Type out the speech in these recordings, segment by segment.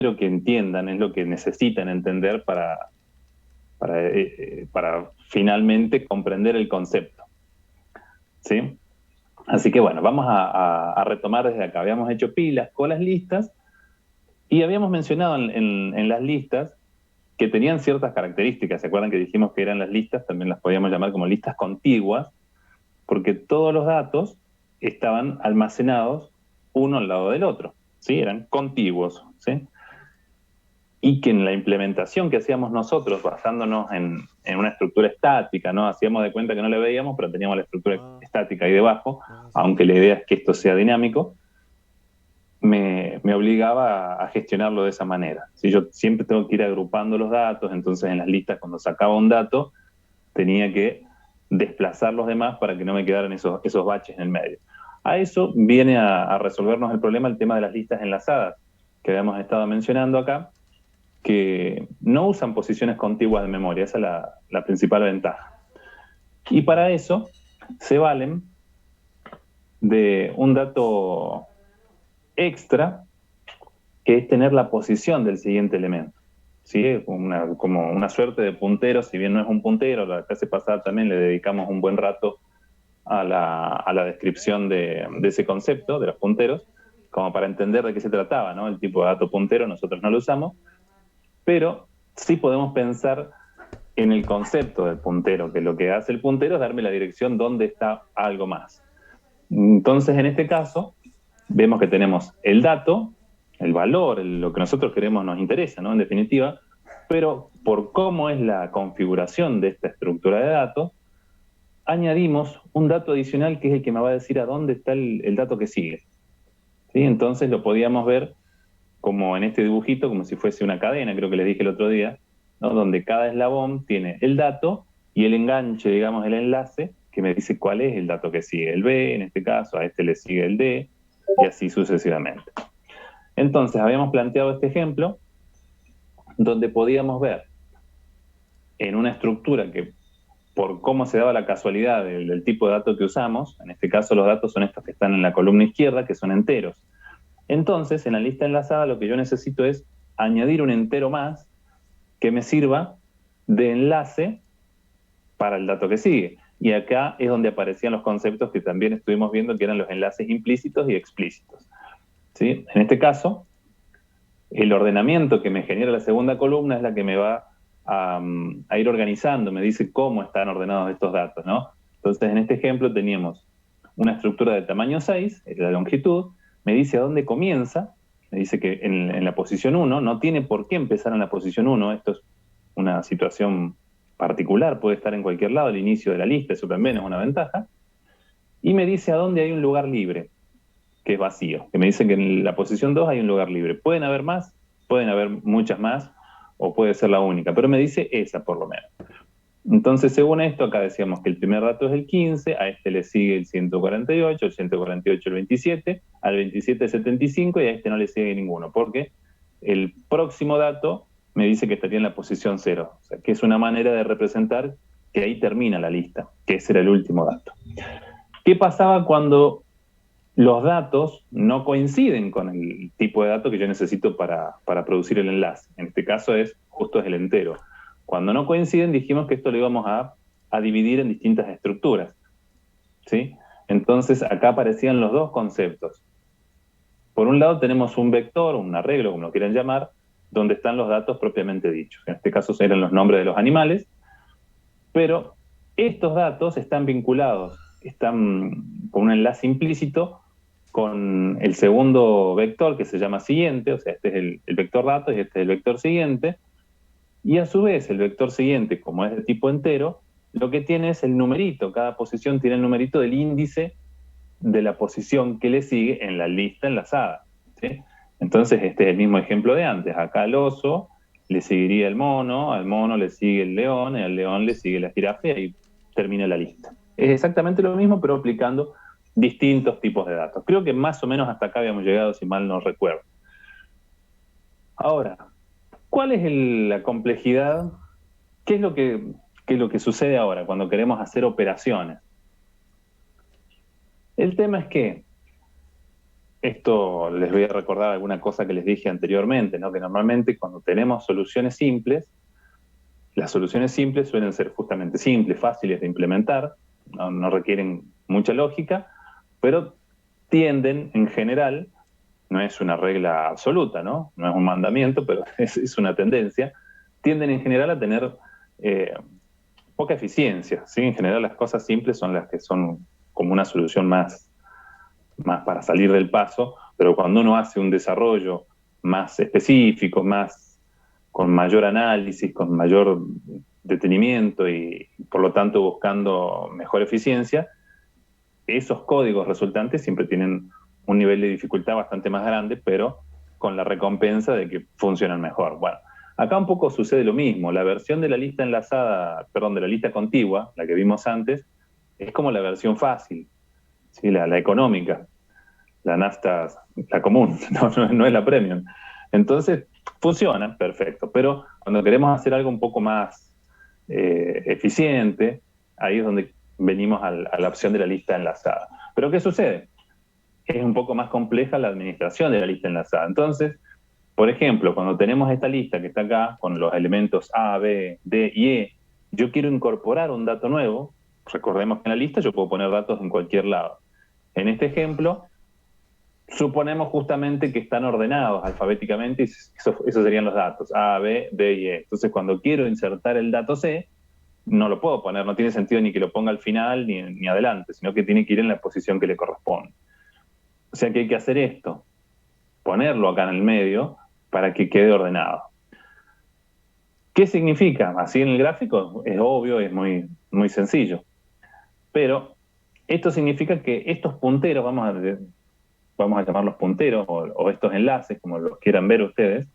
lo que entiendan, es lo que necesitan entender para finalmente comprender el concepto, ¿sí? Así que bueno, vamos a retomar desde acá. Habíamos hecho pilas con las listas y habíamos mencionado en las listas que tenían ciertas características. ¿Se acuerdan que dijimos que eran las listas? También las podíamos llamar como listas contiguas, porque todos los datos estaban almacenados uno al lado del otro, ¿sí? Eran contiguos, ¿sí? Y que en la implementación que hacíamos nosotros, basándonos en una estructura estática, ¿no? Hacíamos de cuenta que no la veíamos, pero teníamos la estructura Ah, estática ahí debajo, sí. aunque la idea es que esto sea dinámico, me obligaba a gestionarlo de esa manera. Si yo siempre tengo que ir agrupando los datos, entonces en las listas cuando sacaba un dato, tenía que desplazar los demás para que no me quedaran esos baches en el medio. A eso viene a resolvernos el problema el tema de las listas enlazadas, que habíamos estado mencionando acá, que no usan posiciones contiguas de memoria, esa es la principal ventaja. Y para eso se valen de un dato extra, que es tener la posición del siguiente elemento. ¿Sí? Como una suerte de puntero, si bien no es un puntero, la clase pasada también le dedicamos un buen rato a la descripción de ese concepto, de los punteros, como para entender de qué se trataba, ¿no? El tipo de dato puntero nosotros no lo usamos, pero sí podemos pensar en el concepto del puntero, que lo que hace el puntero es darme la dirección donde está algo más. Entonces, en este caso, vemos que tenemos el dato, el valor, lo que nosotros queremos nos interesa, ¿no? En definitiva, pero por cómo es la configuración de esta estructura de datos, añadimos un dato adicional que es el que me va a decir a dónde está el dato que sigue. ¿Sí? Entonces lo podíamos ver como en este dibujito, como si fuese una cadena, creo que les dije el otro día, ¿no? Donde cada eslabón tiene el dato y el enganche, digamos, el enlace, que me dice cuál es el dato que sigue. El B, en este caso, a este le sigue el D, y así sucesivamente. Entonces, habíamos planteado este ejemplo donde podíamos ver en una estructura que, por cómo se daba la casualidad del tipo de dato que usamos, en este caso los datos son estos que están en la columna izquierda, que son enteros. Entonces, en la lista enlazada lo que yo necesito es añadir un entero más que me sirva de enlace para el dato que sigue. Y acá es donde aparecían los conceptos que también estuvimos viendo, que eran los enlaces implícitos y explícitos. ¿Sí? En este caso, el ordenamiento que me genera la segunda columna es la que me va a ir organizando, me dice cómo están ordenados estos datos, ¿no? Entonces, en este ejemplo teníamos una estructura de tamaño 6, es la longitud, me dice a dónde comienza, me dice que en la posición 1, no tiene por qué empezar en la posición 1, esto es una situación particular, puede estar en cualquier lado, el inicio de la lista, eso también es una ventaja, y me dice a dónde hay un lugar libre, que es vacío, que me dicen que en la posición 2 hay un lugar libre. Pueden haber más, pueden haber muchas más, o puede ser la única, pero me dice esa por lo menos. Entonces, según esto, acá decíamos que el primer dato es el 15, a este le sigue el 148, el 148 el 27, al 27 el 75 y a este no le sigue ninguno, porque el próximo dato me dice que estaría en la posición 0, o sea, que es una manera de representar que ahí termina la lista, que ese era el último dato. ¿Qué pasaba cuando los datos no coinciden con el tipo de dato que yo necesito para producir el enlace? En este caso justo es el entero. Cuando no coinciden, dijimos que esto lo íbamos a dividir en distintas estructuras, ¿sí? Entonces acá aparecían los dos conceptos. Por un lado tenemos un vector, un arreglo, como lo quieran llamar, donde están los datos propiamente dichos. En este caso eran los nombres de los animales, pero estos datos están vinculados, están con un enlace implícito con el segundo vector que se llama siguiente, o sea, este es el vector datos y este es el vector siguiente, y a su vez el vector siguiente, como es de tipo entero, lo que tiene es el numerito, cada posición tiene el numerito del índice de la posición que le sigue en la lista enlazada, ¿sí? Entonces este es el mismo ejemplo de antes, acá al oso le seguiría el mono, al mono le sigue el león, y al león le sigue la jirafa y ahí termina la lista. Es exactamente lo mismo, pero aplicando distintos tipos de datos. Creo que más o menos hasta acá habíamos llegado, si mal no recuerdo. Ahora, ¿cuál es la complejidad? ¿Qué es lo que sucede ahora cuando queremos hacer operaciones? El tema es que esto les voy a recordar alguna cosa que les dije anteriormente, ¿no? Que normalmente cuando tenemos soluciones simples, las soluciones simples suelen ser justamente simples, fáciles de implementar, no requieren mucha lógica, pero tienden en general, no es una regla absoluta, ¿no? No es un mandamiento, pero es una tendencia, tienden en general a tener eh, poca eficiencia, ¿sí? En general las cosas simples son las que son como una solución más para salir del paso, pero cuando uno hace un desarrollo más específico, más con mayor análisis, con mayor detenimiento y por lo tanto buscando mejor eficiencia, esos códigos resultantes siempre tienen un nivel de dificultad bastante más grande, pero con la recompensa de que funcionan mejor. Bueno, acá un poco sucede lo mismo. La versión de la lista enlazada, perdón, de la lista contigua, la que vimos antes, es como la versión fácil, ¿sí? La económica, la nafta, la común, no es la premium. Entonces, funciona, perfecto, pero cuando queremos hacer algo un poco más eficiente, ahí es donde venimos a la opción de la lista enlazada. Pero ¿qué sucede? Es un poco más compleja la administración de la lista enlazada. Entonces, por ejemplo, cuando tenemos esta lista que está acá, con los elementos A, B, D y E, yo quiero incorporar un dato nuevo. Recordemos que en la lista yo puedo poner datos en cualquier lado. En este ejemplo, suponemos justamente que están ordenados alfabéticamente y esos serían los datos, A, B, D y E. Entonces, cuando quiero insertar el dato C, no lo puedo poner, no tiene sentido ni que lo ponga al final ni adelante, sino que tiene que ir en la posición que le corresponde. O sea que hay que hacer esto, ponerlo acá en el medio para que quede ordenado. ¿Qué significa? Así en el gráfico es obvio, es muy sencillo. Pero esto significa que estos punteros, vamos a llamarlos punteros o estos enlaces, como los quieran ver ustedes,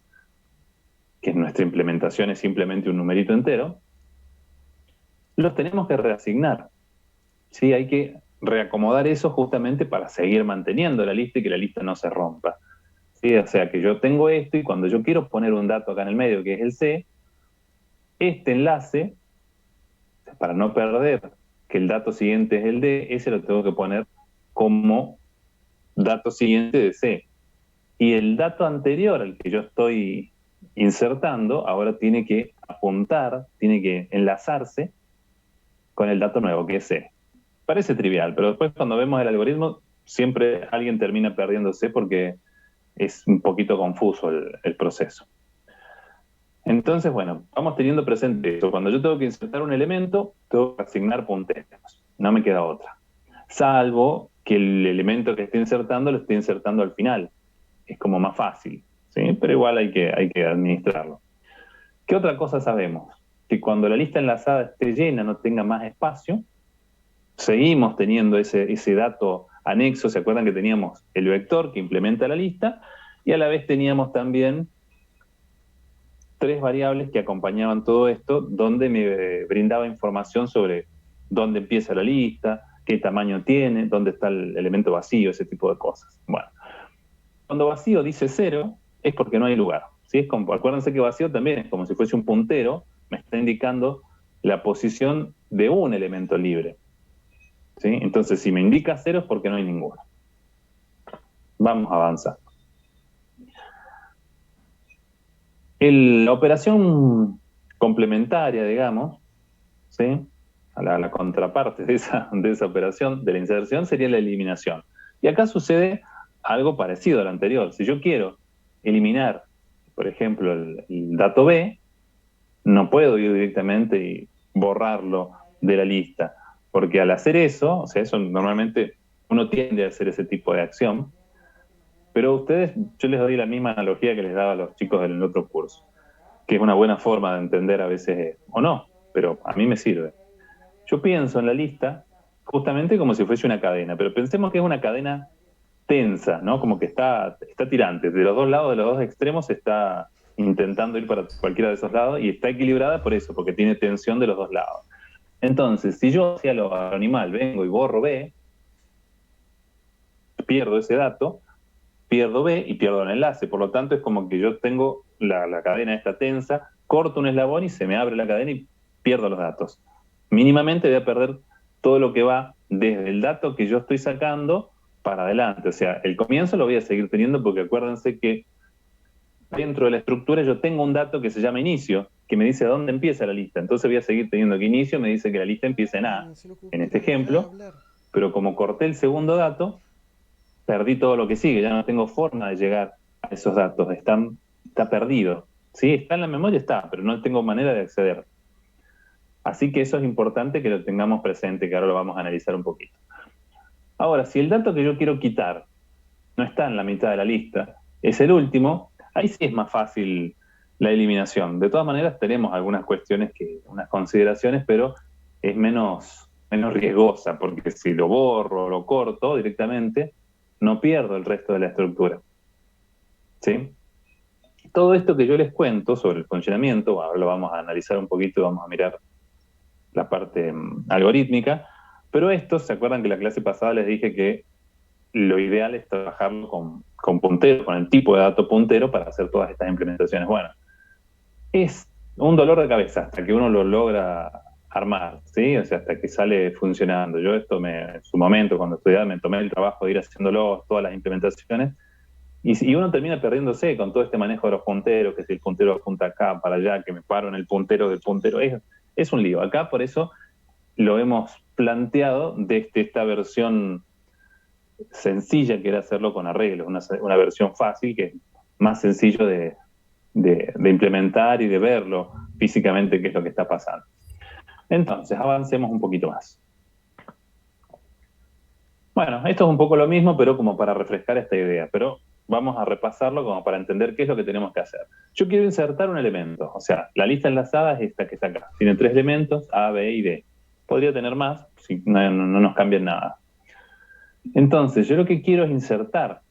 que nuestra implementación es simplemente un numerito entero, los tenemos que reasignar. ¿Sí? Hay que reacomodar eso justamente para seguir manteniendo la lista y que la lista no se rompa. ¿Sí? O sea que yo tengo esto y cuando yo quiero poner un dato acá en el medio, que es el C, este enlace, para no perder que el dato siguiente es el D, ese lo tengo que poner como dato siguiente de C. Y el dato anterior al que yo estoy insertando ahora tiene que apuntar, tiene que enlazarse con el dato nuevo, que es C. Parece trivial, pero después cuando vemos el algoritmo, siempre alguien termina perdiéndose porque es un poquito confuso el proceso. Entonces, bueno, vamos teniendo presente eso. Cuando yo tengo que insertar un elemento, tengo que asignar punteros. No me queda otra. Salvo que el elemento que esté insertando lo esté insertando al final. Es como más fácil, ¿sí? Pero igual hay que administrarlo. ¿Qué otra cosa sabemos? Que cuando la lista enlazada esté llena, no tenga más espacio, seguimos teniendo ese dato anexo. ¿Se acuerdan que teníamos el vector que implementa la lista? Y a la vez teníamos también tres variables que acompañaban todo esto, donde me brindaba información sobre dónde empieza la lista, qué tamaño tiene, dónde está el elemento vacío, ese tipo de cosas. Bueno, cuando vacío dice 0, es porque no hay lugar. ¿Sí? Acuérdense que vacío también es como si fuese un puntero, me está indicando la posición de un elemento libre. ¿Sí? Entonces, si me indica 0 es porque no hay ninguno. Vamos a avanzar. La operación complementaria, digamos, ¿sí? La contraparte de esa operación, de la inserción, sería la eliminación. Y acá sucede algo parecido a lo anterior. Si yo quiero eliminar, por ejemplo, el dato B, no puedo ir directamente y borrarlo de la lista, porque al hacer eso, o sea, eso normalmente uno tiende a hacer ese tipo de acción, pero ustedes, yo les doy la misma analogía que les daba a los chicos del otro curso, que es una buena forma de entender a veces, o no, pero a mí me sirve. Yo pienso en la lista justamente como si fuese una cadena, pero pensemos que es una cadena tensa, ¿no? Como que está tirante. De los dos lados, de los dos extremos, está intentando ir para cualquiera de esos lados y está equilibrada por eso, porque tiene tensión de los dos lados. Entonces, si yo hacia lo animal vengo y borro B, pierdo ese dato, pierdo B y pierdo el enlace. Por lo tanto, es como que yo tengo la cadena esta tensa, corto un eslabón y se me abre la cadena y pierdo los datos. Mínimamente voy a perder todo lo que va desde el dato que yo estoy sacando para adelante. O sea, el comienzo lo voy a seguir teniendo porque acuérdense que dentro de la estructura yo tengo un dato que se llama inicio, que me dice a dónde empieza la lista. Entonces voy a seguir teniendo que inicio me dice que la lista empieza en A, en este ejemplo, pero como corté el segundo dato, perdí todo lo que sigue, ya no tengo forma de llegar a esos datos, está perdido. Sí, está en la memoria, está, pero no tengo manera de acceder. Así que eso es importante que lo tengamos presente, que ahora lo vamos a analizar un poquito. Ahora, si el dato que yo quiero quitar no está en la mitad de la lista, es el último, ahí sí es más fácil la eliminación. De todas maneras, tenemos algunas cuestiones, unas consideraciones, pero es menos riesgosa, porque si lo borro o lo corto directamente, no pierdo el resto de la estructura. ¿Sí? Todo esto que yo les cuento sobre el funcionamiento, ahora lo vamos a analizar un poquito, vamos a mirar la parte algorítmica, pero esto, ¿se acuerdan que la clase pasada les dije que lo ideal es trabajarlo con puntero, con el tipo de dato puntero para hacer todas estas implementaciones? Bueno, es un dolor de cabeza hasta que uno lo logra armar, ¿sí? O sea, hasta que sale funcionando. Yo en su momento, cuando estudiaba, me tomé el trabajo de ir haciéndolo, todas las implementaciones, y uno termina perdiéndose con todo este manejo de los punteros, que si el puntero apunta acá, para allá, que me paro en el puntero del puntero, es un lío. Acá, por eso, lo hemos planteado desde esta versión sencilla, que era hacerlo con arreglos, una versión fácil, que es más sencillo de implementar y de verlo físicamente qué es lo que está pasando. Entonces, avancemos un poquito más. Bueno, esto es un poco lo mismo, pero como para refrescar esta idea, pero vamos a repasarlo como para entender qué es lo que tenemos que hacer. Yo quiero insertar un elemento, o sea, la lista enlazada es esta que está acá. Tiene 3 elementos, A, B y D. Podría tener más, si no nos cambia nada. Entonces, yo lo que quiero es insertar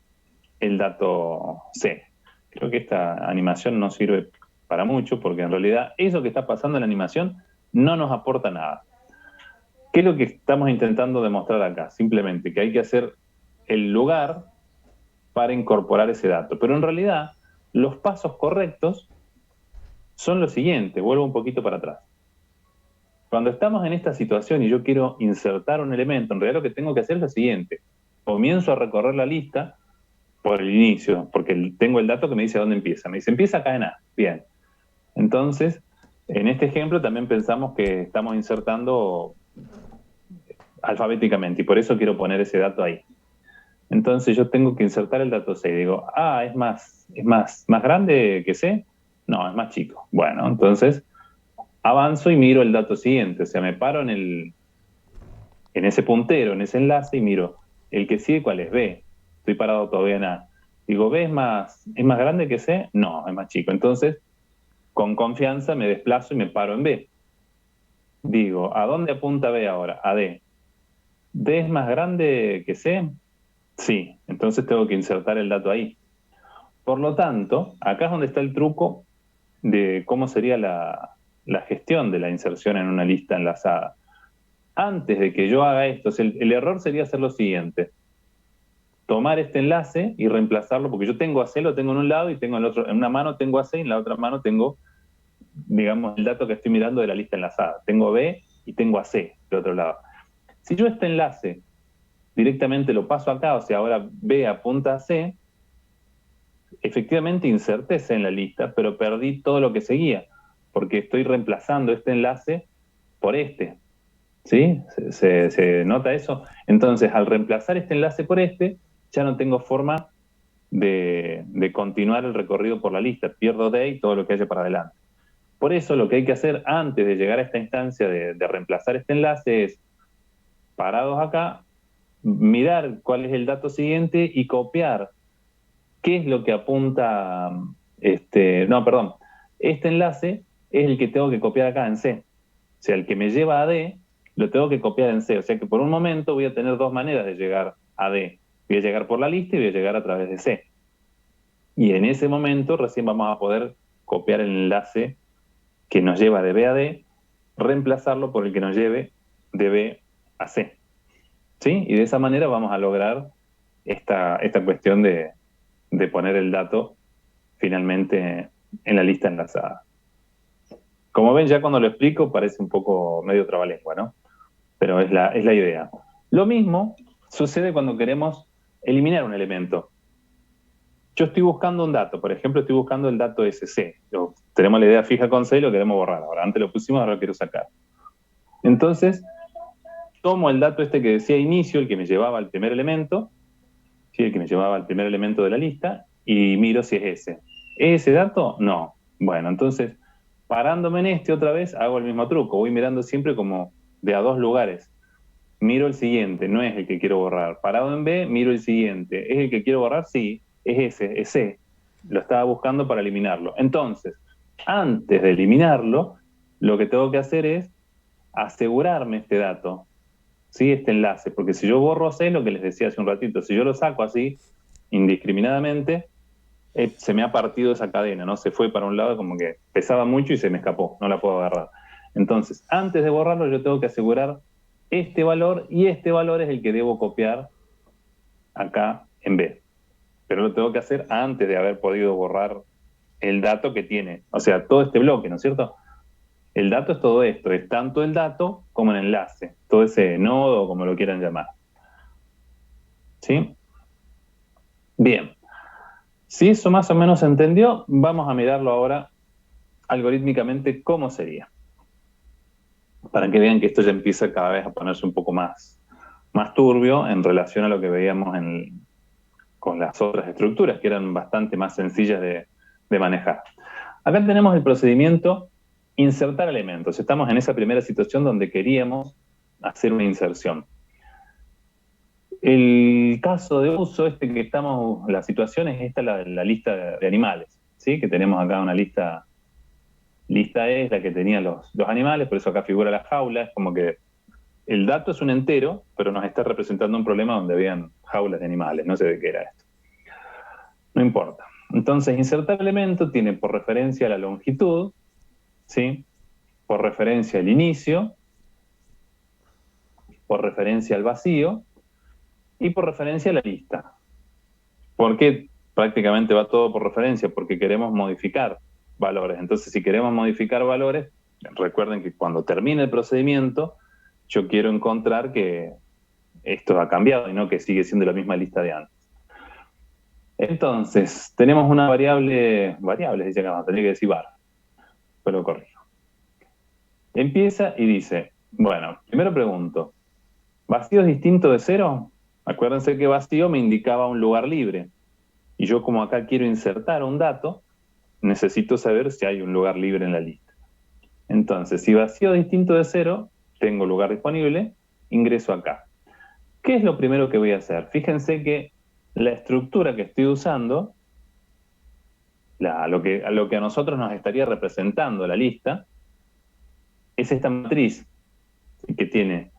el dato C. Creo que esta animación no sirve para mucho, porque en realidad eso que está pasando en la animación no nos aporta nada. ¿Qué es lo que estamos intentando demostrar acá? Simplemente que hay que hacer el lugar para incorporar ese dato. Pero en realidad, los pasos correctos son los siguientes. Vuelvo un poquito para atrás. Cuando estamos en esta situación y yo quiero insertar un elemento, en realidad lo que tengo que hacer es lo siguiente. Comienzo a recorrer la lista por el inicio, porque tengo el dato que me dice dónde empieza. Me dice, empieza acá en A. Bien. Entonces, en este ejemplo también pensamos que estamos insertando alfabéticamente, y por eso quiero poner ese dato ahí. Entonces yo tengo que insertar el dato C. Digo, ¿es más grande que C? No, es más chico. Bueno, entonces avanzo y miro el dato siguiente. O sea, me paro en ese puntero, en ese enlace, y miro el que sigue, ¿cuál es? B. Estoy parado todavía en A. Digo, ¿B es más grande que C? No, es más chico. Entonces, con confianza me desplazo y me paro en B. Digo, ¿a dónde apunta B ahora? A D. ¿D es más grande que C? Sí, entonces tengo que insertar el dato ahí. Por lo tanto, acá es donde está el truco de cómo sería la gestión de la inserción en una lista enlazada. Antes de que yo haga esto, el error sería hacer lo siguiente: tomar este enlace y reemplazarlo, porque yo tengo AC, lo tengo en un lado y tengo en el otro, en una mano tengo AC y en la otra mano tengo, digamos, el dato que estoy mirando de la lista enlazada. Tengo B y tengo AC del otro lado. Si yo este enlace directamente lo paso acá, o sea, ahora B apunta a C, efectivamente inserté C en la lista, pero perdí todo lo que seguía, porque estoy reemplazando este enlace por este. ¿Sí? ¿Se nota eso? Entonces, al reemplazar este enlace por este, ya no tengo forma de continuar el recorrido por la lista. Pierdo D y todo lo que haya para adelante. Por eso, lo que hay que hacer antes de llegar a esta instancia de reemplazar este enlace es, parados acá, mirar cuál es el dato siguiente y copiar qué es lo que apunta, este enlace es el que tengo que copiar acá en C. O sea, el que me lleva a D, lo tengo que copiar en C. O sea que por un momento voy a tener 2 maneras de llegar a D. Voy a llegar por la lista y voy a llegar a través de C. Y en ese momento recién vamos a poder copiar el enlace que nos lleva de B a D, reemplazarlo por el que nos lleve de B a C. ¿Sí? Y de esa manera vamos a lograr esta cuestión de poner el dato finalmente en la lista enlazada. Como ven, ya cuando lo explico parece un poco medio trabalengua, ¿no? Pero es la idea. Lo mismo sucede cuando queremos eliminar un elemento. Yo estoy buscando un dato, por ejemplo, estoy buscando el dato SC. Tenemos la idea fija con C y lo queremos borrar. Ahora, antes lo pusimos, ahora lo quiero sacar. Entonces, tomo el dato este que decía inicio, el que me llevaba al primer elemento, ¿sí? El que me llevaba al primer elemento de la lista, y miro si es ese. ¿Es ese dato? No. Bueno, entonces, parándome en este otra vez, hago el mismo truco. Voy mirando siempre como de a dos lugares. Miro el siguiente, no es el que quiero borrar. Parado en B, miro el siguiente. ¿Es el que quiero borrar? Sí, es ese, es C. Lo estaba buscando para eliminarlo. Entonces, antes de eliminarlo, lo que tengo que hacer es asegurarme este dato, ¿sí? Este enlace, porque si yo borro C, lo que les decía hace un ratito, si yo lo saco así, indiscriminadamente, se me ha partido esa cadena, ¿no? Se fue para un lado como que pesaba mucho y se me escapó, no la puedo agarrar. Entonces, antes de borrarlo, yo tengo que asegurar este valor, y este valor es el que debo copiar acá en B. Pero lo tengo que hacer antes de haber podido borrar el dato que tiene, o sea, todo este bloque, ¿no es cierto? El dato es todo esto, es tanto el dato como el enlace, todo ese nodo, como lo quieran llamar. ¿Sí? Bien. Si eso más o menos se entendió, vamos a mirarlo ahora algorítmicamente cómo sería. Para que vean que esto ya empieza cada vez a ponerse un poco más turbio en relación a lo que veíamos con las otras estructuras, que eran bastante más sencillas de manejar. Acá tenemos el procedimiento insertar elementos. Estamos en esa primera situación donde queríamos hacer una inserción. El caso de uso, que estamos, la situación es esta, la lista de animales, ¿sí? Que tenemos acá una lista es la que tenía los animales, por eso acá figura la jaula, es como que el dato es un entero, pero nos está representando un problema donde habían jaulas de animales, no sé de qué era esto. No importa. Entonces, insertar elemento tiene por referencia la longitud, ¿sí? Por referencia el inicio, por referencia al vacío y por referencia a la lista. ¿Por qué prácticamente va todo por referencia? Porque queremos modificar valores. Entonces, si queremos modificar valores, recuerden que cuando termine el procedimiento, yo quiero encontrar que esto ha cambiado y no que sigue siendo la misma lista de antes. Entonces, tenemos una variable, dice acá, tendría que decir var, pero lo corrijo. Empieza y dice, bueno, primero pregunto, ¿vacío es distinto de cero? Acuérdense que vacío me indicaba un lugar libre. Y yo, como acá quiero insertar un dato, necesito saber si hay un lugar libre en la lista. Entonces, si vacío es distinto de cero, tengo lugar disponible, ingreso acá. ¿Qué es lo primero que voy a hacer? Fíjense que la estructura que estoy usando, a lo que a nosotros nos estaría representando la lista, es esta matriz que tiene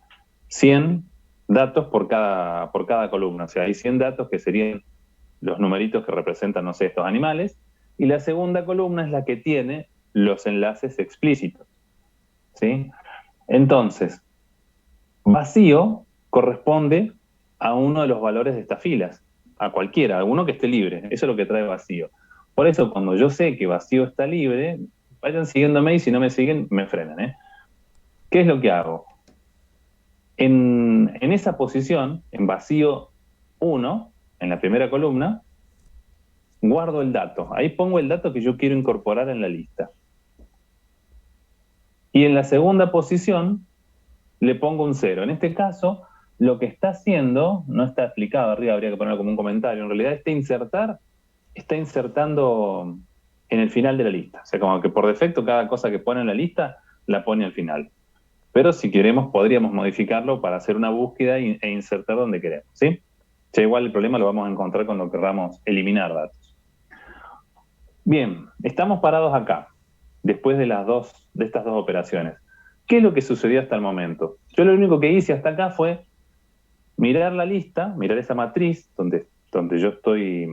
100 datos por cada columna. O sea, hay 100 datos que serían los numeritos que representan, no sé, estos animales, y la segunda columna es la que tiene los enlaces explícitos, ¿sí? Entonces, vacío corresponde a uno de los valores de estas filas, a cualquiera, a uno que esté libre, eso es lo que trae vacío. Por eso, cuando yo sé que vacío está libre, vayan siguiéndome y si no me siguen, me frenan, ¿eh? ¿Qué es lo que hago? En esa posición, en vacío 1, en la primera columna, guardo el dato. Ahí pongo el dato que yo quiero incorporar en la lista. Y en la segunda posición le pongo un 0. En este caso, lo que está haciendo, no está explicado arriba, habría que ponerlo como un comentario, en realidad está insertando en el final de la lista. O sea, como que por defecto cada cosa que pone en la lista la pone al final. Pero si queremos, podríamos modificarlo para hacer una búsqueda e insertar donde queremos, ¿sí? Ya igual el problema lo vamos a encontrar cuando queramos eliminar datos. Bien, estamos parados acá, después de estas dos operaciones. ¿Qué es lo que sucedió hasta el momento? Yo lo único que hice hasta acá fue mirar la lista, mirar esa matriz donde yo estoy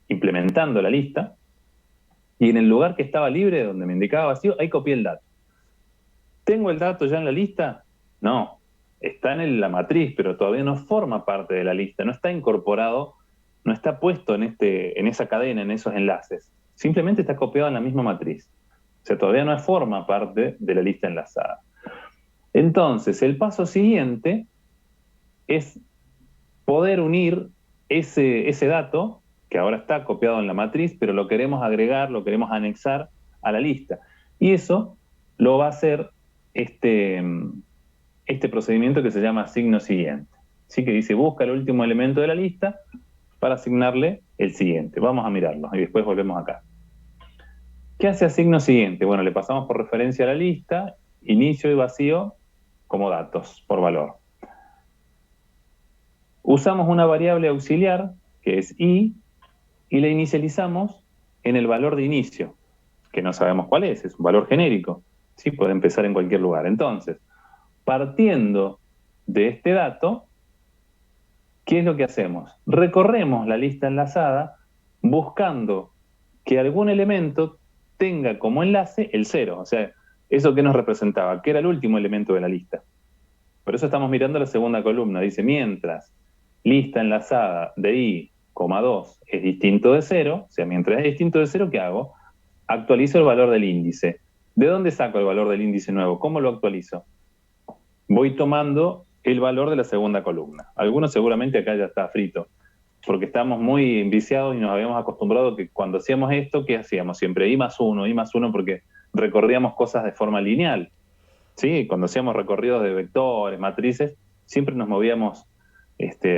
implementando la lista, y en el lugar que estaba libre, donde me indicaba vacío, ahí copié el dato. ¿Tengo el dato ya en la lista? No, está en la matriz, pero todavía no forma parte de la lista, no está incorporado, no está puesto en esa cadena, en esos enlaces. Simplemente está copiado en la misma matriz. O sea, todavía no forma parte de la lista enlazada. Entonces, el paso siguiente es poder unir ese dato, que ahora está copiado en la matriz, pero lo queremos agregar, lo queremos anexar a la lista. Y eso lo va a hacer este procedimiento que se llama asigno siguiente. ¿Sí? Que dice, busca el último elemento de la lista para asignarle el siguiente. Vamos a mirarlo y después volvemos acá. ¿Qué hace asigno siguiente? Bueno, le pasamos por referencia a la lista, inicio y vacío como datos por valor. Usamos una variable auxiliar, que es i, y la inicializamos en el valor de inicio, que no sabemos cuál es un valor genérico. ¿Sí? Puede empezar en cualquier lugar. Entonces, partiendo de este dato, ¿qué es lo que hacemos? Recorremos la lista enlazada buscando que algún elemento tenga como enlace el 0. O sea, ¿eso qué nos representaba? Que era el último elemento de la lista. Por eso estamos mirando la segunda columna. Dice, mientras lista enlazada de i, 2 es distinto de 0, o sea, mientras es distinto de 0, ¿qué hago? Actualizo el valor del índice. ¿De dónde saco el valor del índice nuevo? ¿Cómo lo actualizo? Voy tomando el valor de la segunda columna. Algunos seguramente acá ya está frito, porque estamos muy viciados y nos habíamos acostumbrado que cuando hacíamos esto, ¿qué hacíamos? Siempre I más 1, porque recorríamos cosas de forma lineal. ¿Sí? Cuando hacíamos recorridos de vectores, matrices, siempre nos movíamos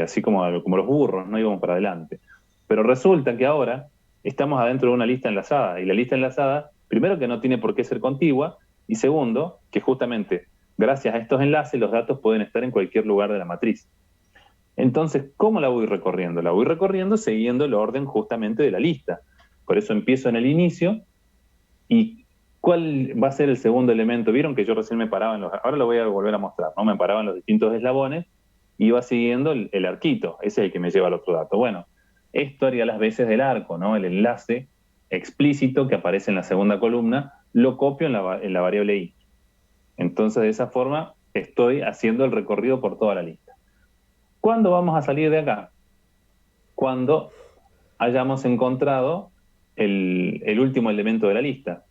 así como los burros, no íbamos para adelante. Pero resulta que ahora estamos adentro de una lista enlazada, y la lista enlazada, primero que no tiene por qué ser contigua, y segundo, que justamente gracias a estos enlaces los datos pueden estar en cualquier lugar de la matriz. Entonces, ¿cómo la voy recorriendo? La voy recorriendo siguiendo el orden justamente de la lista. Por eso empiezo en el inicio. ¿Y cuál va a ser el segundo elemento? Vieron que yo recién me paraba en los... Ahora lo voy a volver a mostrar, ¿no? Me paraba en los distintos eslabones y iba siguiendo el arquito. Ese es el que me lleva al otro dato. Bueno, esto haría las veces del arco, ¿no? El enlace explícito que aparece en la segunda columna, lo copio en la variable i. Entonces, de esa forma, estoy haciendo el recorrido por toda la lista. ¿Cuándo vamos a salir de acá? Cuando hayamos encontrado el último elemento de la lista.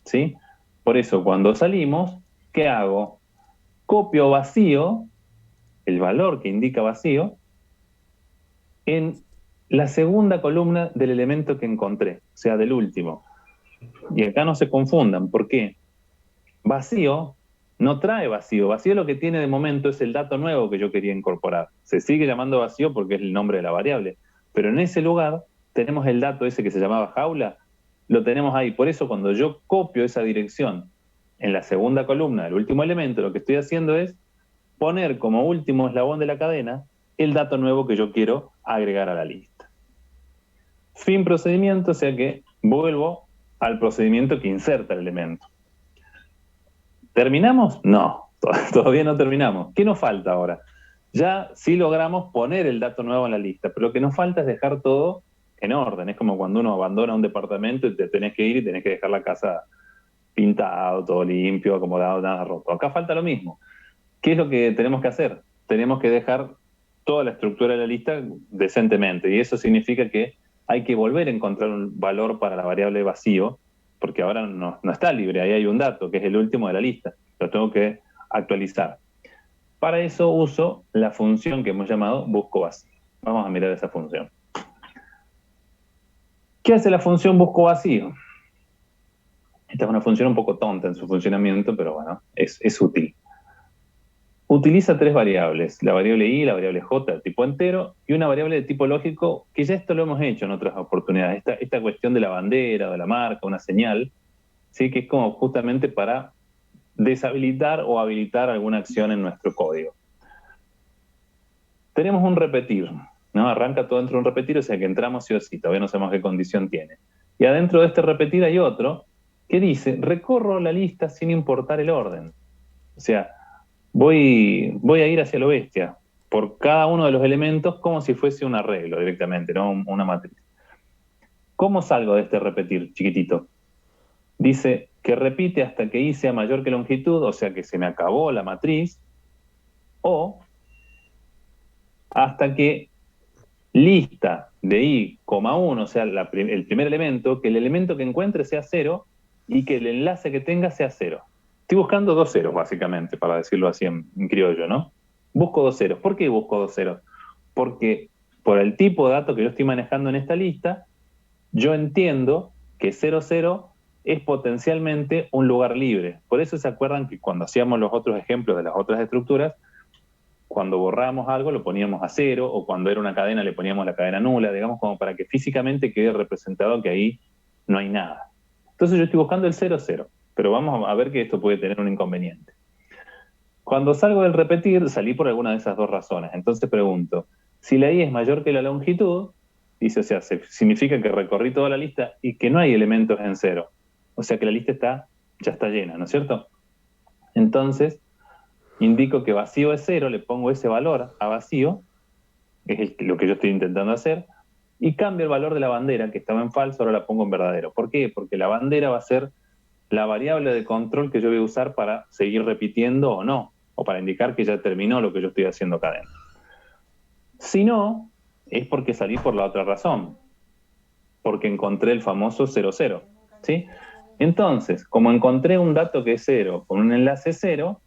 ¿Sí? Por eso, cuando salimos, ¿qué hago? Copio vacío, el valor que indica vacío, en la segunda columna del elemento que encontré, o sea, del último. Y acá no se confundan, ¿por qué? Vacío no trae vacío. Vacío lo que tiene de momento es el dato nuevo que yo quería incorporar. Se sigue llamando vacío porque es el nombre de la variable. Pero en ese lugar tenemos el dato ese que se llamaba jaula, lo tenemos ahí. Por eso cuando yo copio esa dirección en la segunda columna del último elemento, lo que estoy haciendo es poner como último eslabón de la cadena el dato nuevo que yo quiero agregar a la lista. Fin procedimiento, o sea que vuelvo al procedimiento que inserta el elemento. ¿Terminamos? No, todavía no terminamos. ¿Qué nos falta ahora? Ya sí logramos poner el dato nuevo en la lista, pero lo que nos falta es dejar todo en orden. Es como cuando uno abandona un departamento y te tenés que ir y tenés que dejar la casa pintado, todo limpio, acomodado, nada roto. Acá falta lo mismo. ¿Qué es lo que tenemos que hacer? Tenemos que dejar toda la estructura de la lista decentemente, y eso significa que hay que volver a encontrar un valor para la variable vacío, porque ahora no está libre, ahí hay un dato, que es el último de la lista, lo tengo que actualizar. Para eso uso la función que hemos llamado busco vacío. Vamos a mirar esa función. ¿Qué hace la función busco vacío? Esta es una función un poco tonta en su funcionamiento, pero bueno, es útil. Utiliza tres variables, la variable i, la variable j de tipo entero y una variable de tipo lógico, que ya esto lo hemos hecho en otras oportunidades, esta cuestión de la bandera, de la marca, una señal, ¿sí? Que es como justamente para deshabilitar o habilitar alguna acción en nuestro código. Tenemos un repetir, ¿no? Arranca todo dentro de un repetir, o sea que entramos sí o sí, todavía no sabemos qué condición tiene. Y adentro de este repetir hay otro que dice, recorro la lista sin importar el orden. O sea, voy a ir hacia lo bestia, por cada uno de los elementos como si fuese un arreglo directamente, no una matriz. ¿Cómo salgo de este repetir chiquitito? Dice que repite hasta que i sea mayor que longitud, o sea que se me acabó la matriz, o hasta que lista de i, 1, o sea, el primer elemento, que el elemento que encuentre sea 0 y que el enlace que tenga sea 0. Estoy buscando dos ceros, básicamente, para decirlo así en criollo, ¿no? Busco dos ceros. ¿Por qué busco dos ceros? porque por el tipo de datos que yo estoy manejando en esta lista, yo entiendo que 00 es potencialmente un lugar libre. Por eso se acuerdan que cuando hacíamos los otros ejemplos de las otras estructuras, cuando borrábamos algo lo poníamos a 0, o cuando era una cadena le poníamos la cadena nula, digamos, como para que físicamente quede representado que ahí no hay nada. Entonces yo estoy buscando el 00, pero vamos a ver que esto puede tener un inconveniente. Cuando salgo del repetir, salí por alguna de esas dos razones. Entonces pregunto, si la i es mayor que la longitud, dice, o sea, significa que recorrí toda la lista y que no hay elementos en 0. O sea que la lista ya está llena, ¿no es cierto? Entonces, indico que vacío es 0, le pongo ese valor a vacío, es lo que yo estoy intentando hacer, y cambio el valor de la bandera, que estaba en falso, ahora la pongo en verdadero. ¿Por qué? Porque la bandera va a ser la variable de control que yo voy a usar para seguir repitiendo o no, o para indicar que ya terminó lo que yo estoy haciendo acá adentro. Si no, es porque salí por la otra razón, porque encontré el famoso 00, ¿sí? Entonces, como encontré un dato que es 0 con un enlace 0,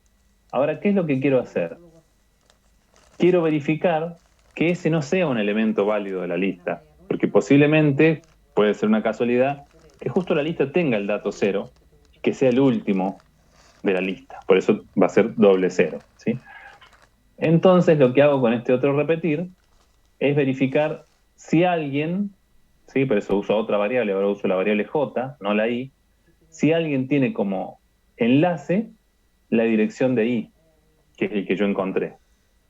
ahora, ¿qué es lo que quiero hacer? Quiero verificar que ese no sea un elemento válido de la lista, porque posiblemente puede ser una casualidad que justo la lista tenga el dato 0 y que sea el último de la lista. Por eso va a ser doble 0, ¿sí? Entonces, lo que hago con este otro repetir es verificar si alguien, ¿sí? Por eso uso otra variable, ahora uso la variable j, no la i, si alguien tiene como enlace la dirección de i, que es el que yo encontré.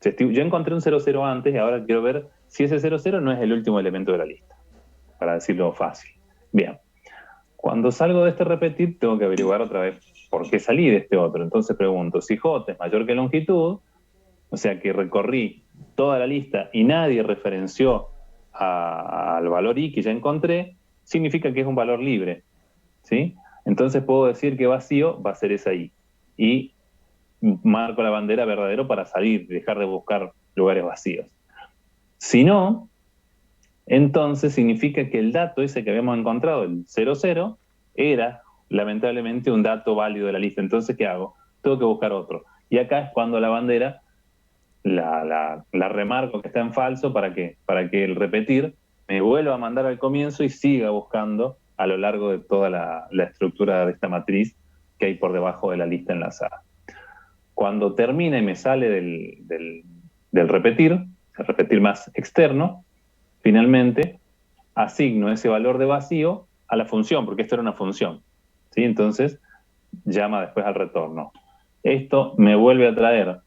Yo encontré un 00 antes y ahora quiero ver si ese 00 no es el último elemento de la lista, para decirlo fácil. Bien, cuando salgo de este repetir tengo que averiguar otra vez por qué salí de este otro. Entonces pregunto, si j es mayor que longitud, o sea que recorrí toda la lista y nadie referenció al valor i que ya encontré, significa que es un valor libre, ¿sí? Entonces puedo decir que vacío va a ser esa i. Y marco la bandera verdadero para salir, dejar de buscar lugares vacíos. Si no, entonces significa que el dato ese que habíamos encontrado, el 00, era lamentablemente un dato válido de la lista. Entonces, ¿qué hago? Tengo que buscar otro. Y acá es cuando la bandera la remarco que está en falso para que el repetir me vuelva a mandar al comienzo y siga buscando a lo largo de toda la estructura de esta matriz que hay por debajo de la lista enlazada. Cuando termina y me sale del repetir, el repetir más externo, finalmente asigno ese valor de vacío a la función, porque esto era una función, ¿sí? Entonces llama después al retorno. Esto me vuelve a traer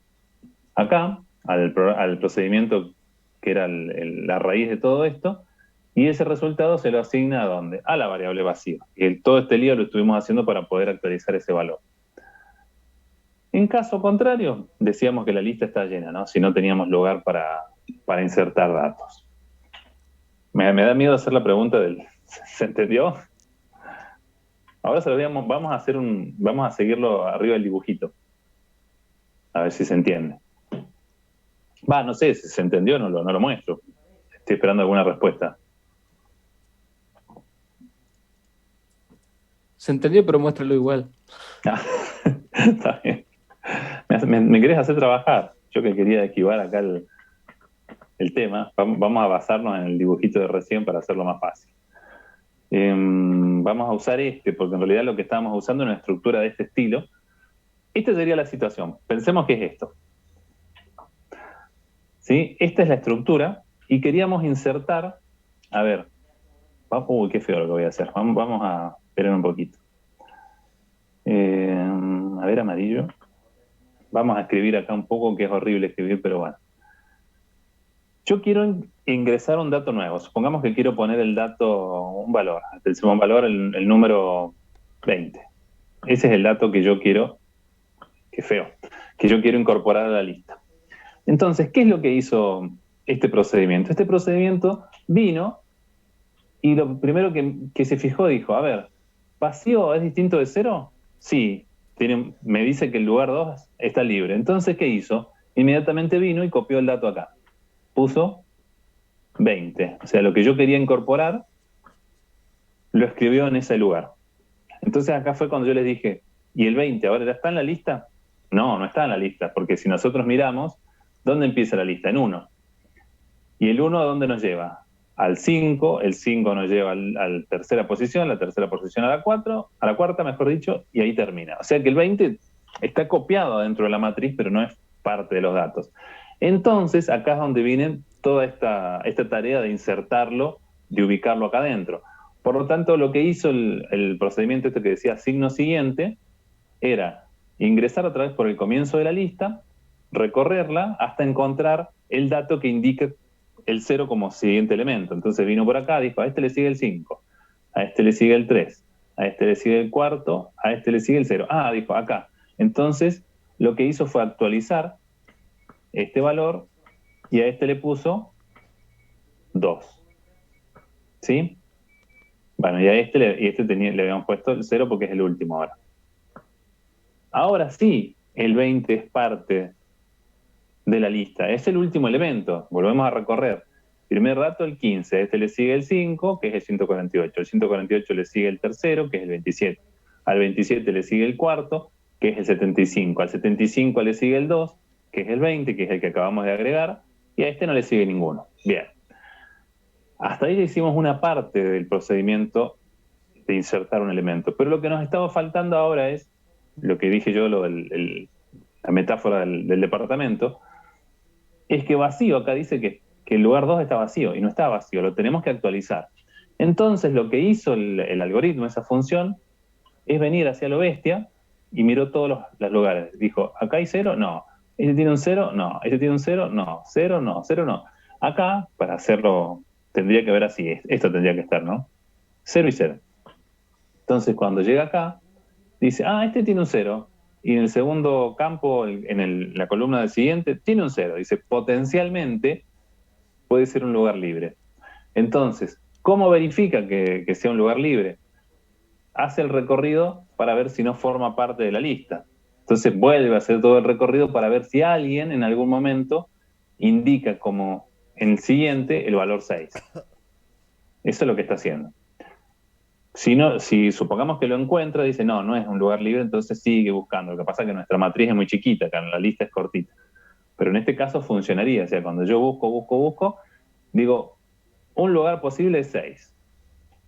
acá, al procedimiento que era la raíz de todo esto, y ese resultado se lo asigna ¿a dónde? A la variable vacío. Y todo este lío lo estuvimos haciendo para poder actualizar ese valor. En caso contrario, decíamos que la lista está llena, ¿no? Si no teníamos lugar para insertar datos. Me da miedo hacer la pregunta del ¿se entendió? Ahora vamos a seguirlo arriba del dibujito. A ver si se entiende. No sé, si se entendió no lo muestro. Estoy esperando alguna respuesta. Se entendió, pero muéstralo igual. Está bien. Me querés hacer trabajar. Yo que quería esquivar acá el tema. Vamos a basarnos en el dibujito de recién para hacerlo más fácil. Vamos a usar porque en realidad lo que estábamos usando es una estructura de este estilo. Esta sería la situación. Pensemos que es esto. ¿Sí? Esta es la estructura y queríamos insertar, a ver, uy, qué feo lo que voy a hacer. Vamos a esperar un poquito. A ver, amarillo. Vamos a escribir acá un poco, que es horrible escribir, pero bueno. Yo quiero ingresar un dato nuevo. Supongamos que quiero poner un valor, un valor, el número 20. Ese es el dato que yo quiero, qué feo, que yo quiero incorporar a la lista. Entonces, ¿qué es lo que hizo este procedimiento? Este procedimiento vino y lo primero que se fijó dijo, a ver, ¿vacío es distinto de 0? Sí, me dice que el lugar 2 está libre. Entonces, ¿qué hizo? Inmediatamente vino y copió el dato acá. Puso 20. O sea, lo que yo quería incorporar, lo escribió en ese lugar. Entonces acá fue cuando yo les dije, ¿y el 20 ahora está en la lista? No, no está en la lista, porque si nosotros miramos, ¿dónde empieza la lista? En 1. ¿Y el 1 a dónde nos lleva? Al 5, el 5 nos lleva a la tercera posición, la tercera posición a la 4, a la cuarta, mejor dicho, y ahí termina. O sea que el 20 está copiado dentro de la matriz, pero no es parte de los datos. Entonces, acá es donde viene toda esta tarea de insertarlo, de ubicarlo acá adentro. Por lo tanto, lo que hizo el procedimiento este que decía signo siguiente era ingresar otra vez por el comienzo de la lista, recorrerla hasta encontrar el dato que indica el 0 como siguiente elemento. Entonces vino por acá, dijo, a este le sigue el 5, a este le sigue el 3, a este le sigue el cuarto, a este le sigue el 0. Ah, dijo, acá. Entonces lo que hizo fue actualizar este valor y a este le puso 2. ¿Sí? Bueno, y a este le habíamos puesto el 0 porque es el último ahora. Ahora sí, el 20 es parte de la lista. Es el último elemento. Volvemos a recorrer. Primer dato, el 15. A este le sigue el 5, que es el 148. Al 148 le sigue el tercero, que es el 27. Al 27 le sigue el cuarto, que es el 75. Al 75 le sigue el 2, que es el 20, que es el que acabamos de agregar. Y a este no le sigue ninguno. Bien. Hasta ahí le hicimos una parte del procedimiento de insertar un elemento. Pero lo que nos estaba faltando ahora es lo que dije yo, la metáfora del departamento, es que vacío, acá dice que el lugar 2 está vacío, y no está vacío, lo tenemos que actualizar. Entonces lo que hizo el algoritmo, esa función, es venir hacia lo bestia y miró todos los lugares. Dijo, ¿acá hay 0? No. ¿Este tiene un 0? No. ¿Este tiene un 0? No. 0 no, 0 no. Acá, para hacerlo, tendría que ver así, esto tendría que estar, ¿no? 0 y 0. Entonces cuando llega acá, dice, este tiene un 0. Y en el segundo campo, la columna del siguiente, tiene un 0. Dice, potencialmente puede ser un lugar libre. Entonces, ¿cómo verifica que sea un lugar libre? Hace el recorrido para ver si no forma parte de la lista. Entonces vuelve a hacer todo el recorrido para ver si alguien en algún momento indica como en el siguiente el valor 6. Eso es lo que está haciendo. Si supongamos que lo encuentra, dice, no es un lugar libre, entonces sigue buscando. Lo que pasa es que nuestra matriz es muy chiquita, acá la lista es cortita. Pero en este caso funcionaría. O sea, cuando yo busco, digo, un lugar posible es 6.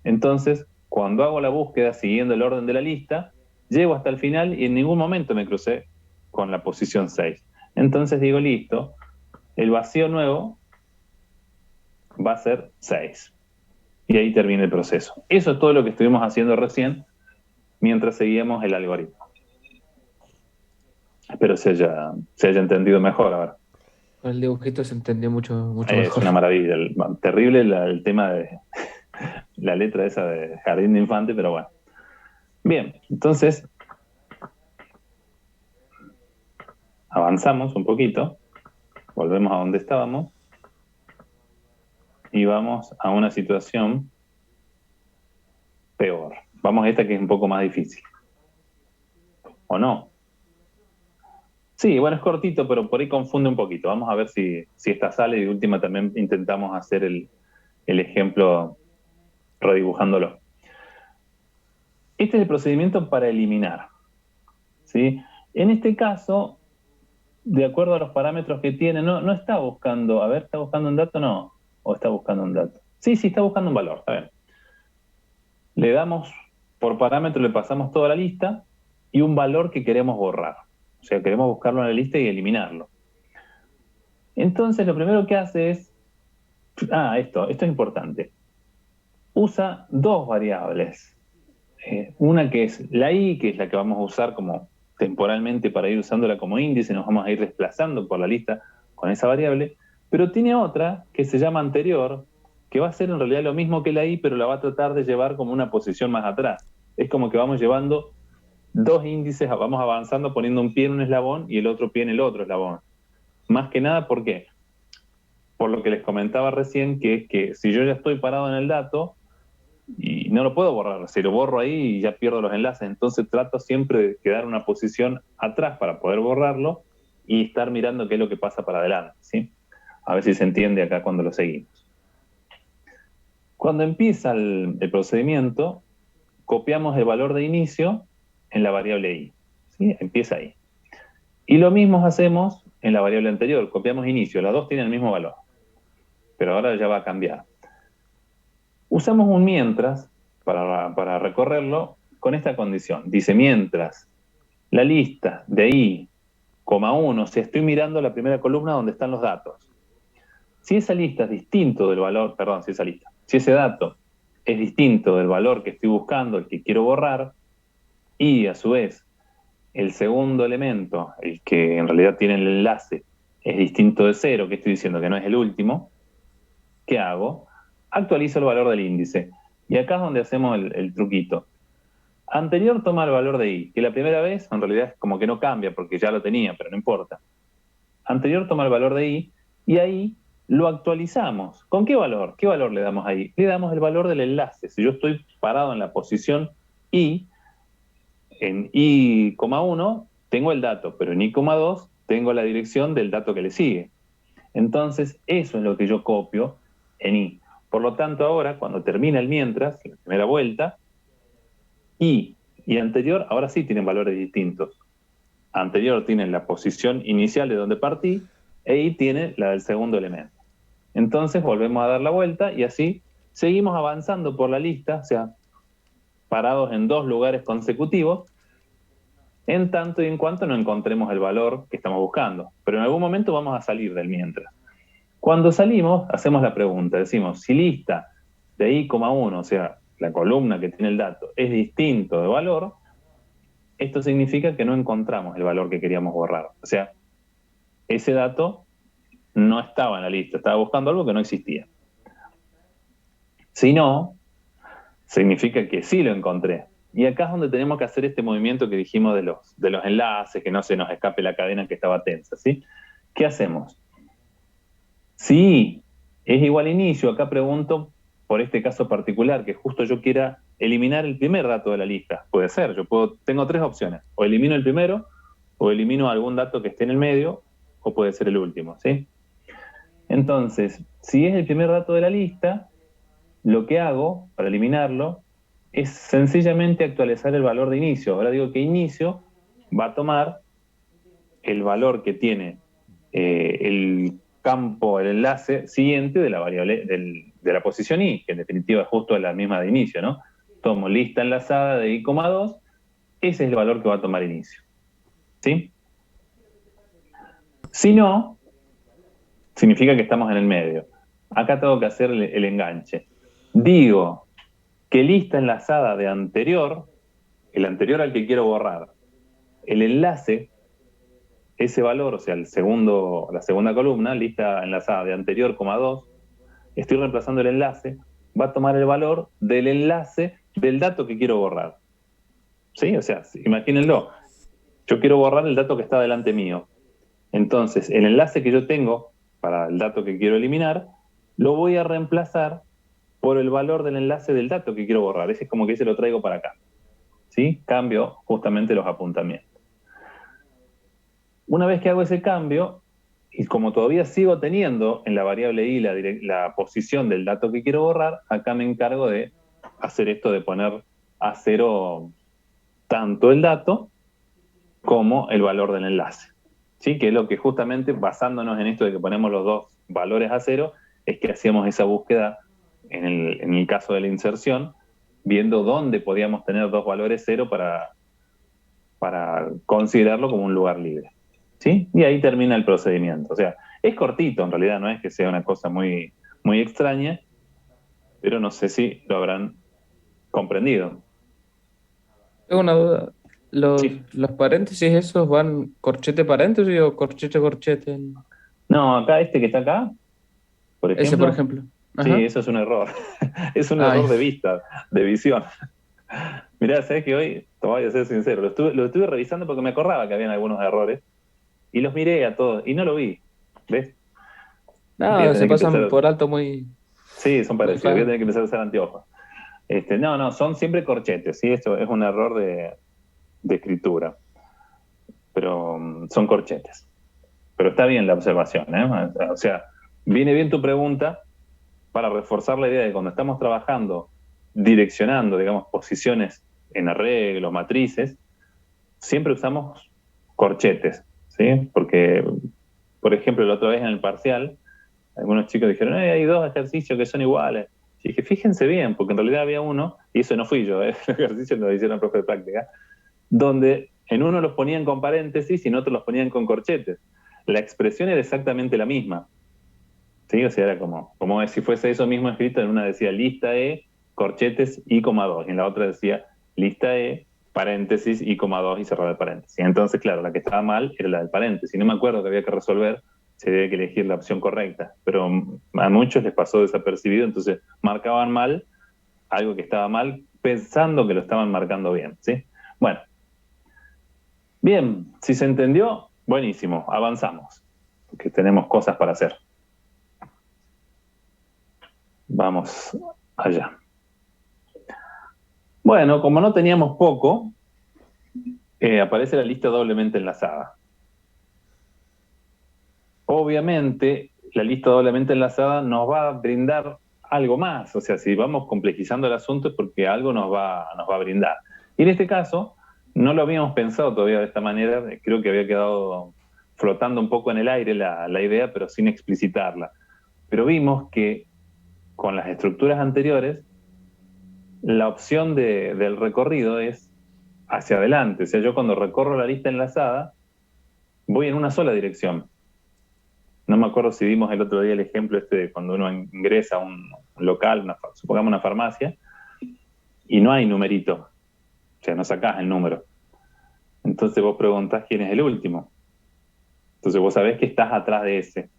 Entonces, cuando hago la búsqueda siguiendo el orden de la lista, llego hasta el final y en ningún momento me crucé con la posición 6. Entonces digo, listo, el vacío nuevo va a ser 6. Y ahí termina el proceso. Eso es todo lo que estuvimos haciendo recién mientras seguíamos el algoritmo. Espero se haya entendido mejor ahora. El dibujito se entendió mucho Es mejor. una maravilla. Terrible el tema de la letra esa de Jardín de Infante, pero bueno. Bien, entonces avanzamos un poquito, volvemos a donde estábamos y vamos a una situación peor. Vamos a esta que es un poco más difícil. ¿O no? Sí, bueno, es cortito, pero por ahí confunde un poquito. Vamos a ver si esta sale y de última también intentamos hacer el ejemplo redibujándolo. Este es el procedimiento para eliminar. ¿Sí? En este caso, de acuerdo a los parámetros que tiene, no está buscando, ¿está buscando un dato? No, o está buscando un dato. Sí, está buscando un valor, está bien. Le damos, por parámetro le pasamos toda la lista y un valor que queremos borrar. O sea, queremos buscarlo en la lista y eliminarlo. Entonces, lo primero que hace es, esto es importante. Usa dos variables. Una que es la i, que es la que vamos a usar como temporalmente para ir usándola como índice, nos vamos a ir desplazando por la lista con esa variable, pero tiene otra que se llama anterior, que va a ser en realidad lo mismo que la i, pero la va a tratar de llevar como una posición más atrás. Es como que vamos llevando dos índices, vamos avanzando poniendo un pie en un eslabón y el otro pie en el otro eslabón. Más que nada, ¿por qué? Por lo que les comentaba recién, que es que si yo ya estoy parado en el dato, y no lo puedo borrar, si lo borro ahí ya pierdo los enlaces, entonces trato siempre de quedar una posición atrás para poder borrarlo y estar mirando qué es lo que pasa para adelante, ¿sí? A ver si se entiende acá cuando lo seguimos. Cuando empieza el procedimiento, copiamos el valor de inicio en la variable i, ¿sí? Empieza ahí. Y lo mismo hacemos en la variable anterior, copiamos inicio, las dos tienen el mismo valor. pero ahora ya va a cambiar. Usamos un mientras para recorrerlo con esta condición. Dice, mientras la lista de I, 1, o sea, estoy mirando la primera columna donde están los datos. Si esa lista es distinto del valor, perdón, si ese dato es distinto del valor que estoy buscando, el que quiero borrar, y a su vez el segundo elemento, el que en realidad tiene el enlace, es distinto de 0, que estoy diciendo que no es el último, ¿qué hago? Actualizo el valor del índice. Y acá es donde hacemos el truquito. Anterior toma el valor de I, que la primera vez en realidad es como que no cambia porque ya lo tenía, pero no importa. Anterior toma el valor de I y ahí lo actualizamos. ¿Con qué valor? ¿Qué valor le damos ahí? Le damos el valor del enlace. Si yo estoy parado en la posición I, en I,1 tengo el dato, pero en I,2 tengo la dirección del dato que le sigue. Entonces, eso es lo que yo copio en I. Por lo tanto, ahora, cuando termina el mientras, la primera vuelta, I y anterior, ahora sí tienen valores distintos. Anterior tiene la posición inicial de donde partí, e I tiene la del segundo elemento. Entonces volvemos a dar la vuelta y así seguimos avanzando por la lista, o sea, parados en 2 lugares consecutivos, en tanto y en cuanto no encontremos el valor que estamos buscando. Pero en algún momento vamos a salir del mientras. Cuando salimos, hacemos la pregunta, decimos, si lista de I,1, o sea, la columna que tiene el dato, es distinto de valor, esto significa que no encontramos el valor que queríamos borrar. O sea, ese dato no estaba en la lista, estaba buscando algo que no existía. Si no, significa que sí lo encontré. Y acá es donde tenemos que hacer este movimiento que dijimos de los enlaces, que no se nos escape la cadena que estaba tensa, ¿sí? ¿Qué hacemos? Si es igual a inicio, acá pregunto por este caso particular, que justo yo quiera eliminar el primer dato de la lista. Puede ser, tengo 3 opciones. O elimino el primero, o elimino algún dato que esté en el medio, o puede ser el último, ¿sí? Entonces, si es el primer dato de la lista, lo que hago para eliminarlo es sencillamente actualizar el valor de inicio. Ahora digo que inicio va a tomar el valor que tiene el campo, el enlace siguiente de la variable de la posición I, que en definitiva es justo la misma de inicio, ¿no? Tomo lista enlazada de I,2, ese es el valor que va a tomar inicio. ¿Sí? Si no, significa que estamos en el medio. Acá tengo que hacer el enganche. Digo que lista enlazada de anterior, el anterior al que quiero borrar, el enlace, ese valor, o sea, la segunda columna, lista enlazada de anterior, 2, estoy reemplazando el enlace, va a tomar el valor del enlace del dato que quiero borrar. ¿Sí? O sea, imagínenlo, yo quiero borrar el dato que está delante mío. Entonces, el enlace que yo tengo para el dato que quiero eliminar, lo voy a reemplazar por el valor del enlace del dato que quiero borrar. Ese es como que ese lo traigo para acá. ¿Sí? Cambio justamente los apuntamientos. Una vez que hago ese cambio, y como todavía sigo teniendo en la variable i la posición del dato que quiero borrar, acá me encargo de hacer esto de poner a 0 tanto el dato como el valor del enlace. ¿Sí? Que es lo que justamente, basándonos en esto de que ponemos los 2 valores a 0, es que hacíamos esa búsqueda en el caso de la inserción, viendo dónde podíamos tener 2 valores 0 para considerarlo como un lugar libre. ¿Sí? Y ahí termina el procedimiento. O sea, es cortito en realidad, no es que sea una cosa muy, muy extraña, pero no sé si lo habrán comprendido. Tengo una duda. Sí. ¿Los paréntesis esos van corchete paréntesis o corchete corchete? No, acá este que está acá, por Ese, por ejemplo, ejemplo. sí, Ajá. eso es un error. Es un Ah, error ya. de vista, de visión. Mirá, sabés que hoy, te voy a ser sincero, lo estuve revisando porque me acordaba que habían algunos errores y los miré a todos y no lo vi. ¿Ves? Voy a No, se tener que pasan empezar. por alto muy, Sí, son muy parecidos. Voy a fácil. tener que empezar a usar anteojos. No, son siempre corchetes, ¿sí? Esto es un error de escritura, pero son corchetes. Pero está bien la observación, ¿eh? O sea, viene bien tu pregunta para reforzar la idea de que cuando estamos trabajando, direccionando, digamos, posiciones en arreglos, matrices, siempre usamos corchetes, ¿sí? Porque, por ejemplo, la otra vez en el parcial, algunos chicos dijeron, hay dos ejercicios que son iguales. Y dije, fíjense bien, porque en realidad había uno, y eso no fui yo, el ejercicio lo hicieron el profe de práctica, donde en uno los ponían con paréntesis y en otro los ponían con corchetes. La expresión era exactamente la misma. ¿Sí? O sea, era como si fuese eso mismo escrito. En una decía lista E, corchetes, I, 2, y en la otra decía lista E, paréntesis, I, 2 y cerrada el paréntesis. Entonces, claro, la que estaba mal era la del paréntesis. No me acuerdo que había que resolver, se había que elegir la opción correcta, pero a muchos les pasó desapercibido, entonces marcaban mal algo que estaba mal, pensando que lo estaban marcando bien, ¿sí? Bueno, bien, si se entendió, buenísimo, avanzamos, porque tenemos cosas para hacer. Vamos allá. Bueno, como no teníamos poco, aparece la lista doblemente enlazada. Obviamente, la lista doblemente enlazada nos va a brindar algo más. O sea, si vamos complejizando el asunto es porque algo nos va a brindar. Y en este caso, no lo habíamos pensado todavía de esta manera. Creo que había quedado flotando un poco en el aire la idea, pero sin explicitarla. Pero vimos que con las estructuras anteriores, la opción del recorrido es hacia adelante. O sea, yo cuando recorro la lista enlazada, voy en una sola dirección. No me acuerdo si dimos el otro día el ejemplo este de cuando uno ingresa a un local, supongamos una farmacia, y no hay numerito. O sea, no sacás el número. Entonces vos preguntás quién es el último. Entonces vos sabés que estás atrás de ese.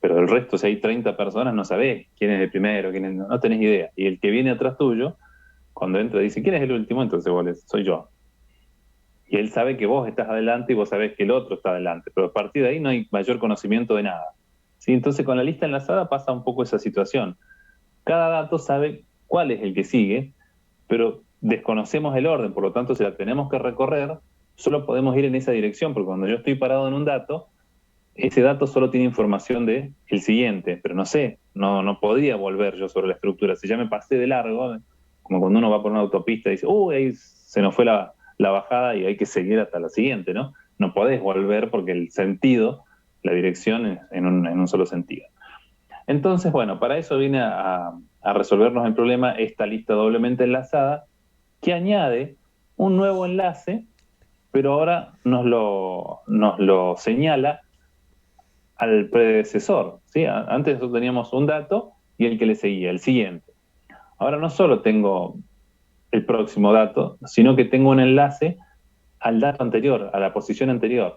Pero del resto, si hay 30 personas, no sabés quién es el primero, no tenés idea. Y el que viene atrás tuyo, cuando entra, dice, ¿quién es el último? Entonces vos le soy yo. Y él sabe que vos estás adelante y vos sabés que el otro está adelante. Pero a partir de ahí no hay mayor conocimiento de nada. ¿Sí? Entonces con la lista enlazada pasa un poco esa situación. Cada dato sabe cuál es el que sigue, pero desconocemos el orden, por lo tanto, si la tenemos que recorrer, solo podemos ir en esa dirección, porque cuando yo estoy parado en un dato, ese dato solo tiene información de el siguiente, pero no sé, no podría volver yo sobre la estructura. Si ya me pasé de largo, como cuando uno va por una autopista y dice, ahí se nos fue la bajada y hay que seguir hasta la siguiente, ¿no? No podés volver porque el sentido, la dirección es en un solo sentido. Entonces, bueno, para eso viene a resolvernos el problema esta lista doblemente enlazada, que añade un nuevo enlace, pero ahora nos lo señala al predecesor, ¿sí? Antes nosotros teníamos un dato y el que le seguía, el siguiente. Ahora no solo tengo el próximo dato, sino que tengo un enlace al dato anterior, a la posición anterior.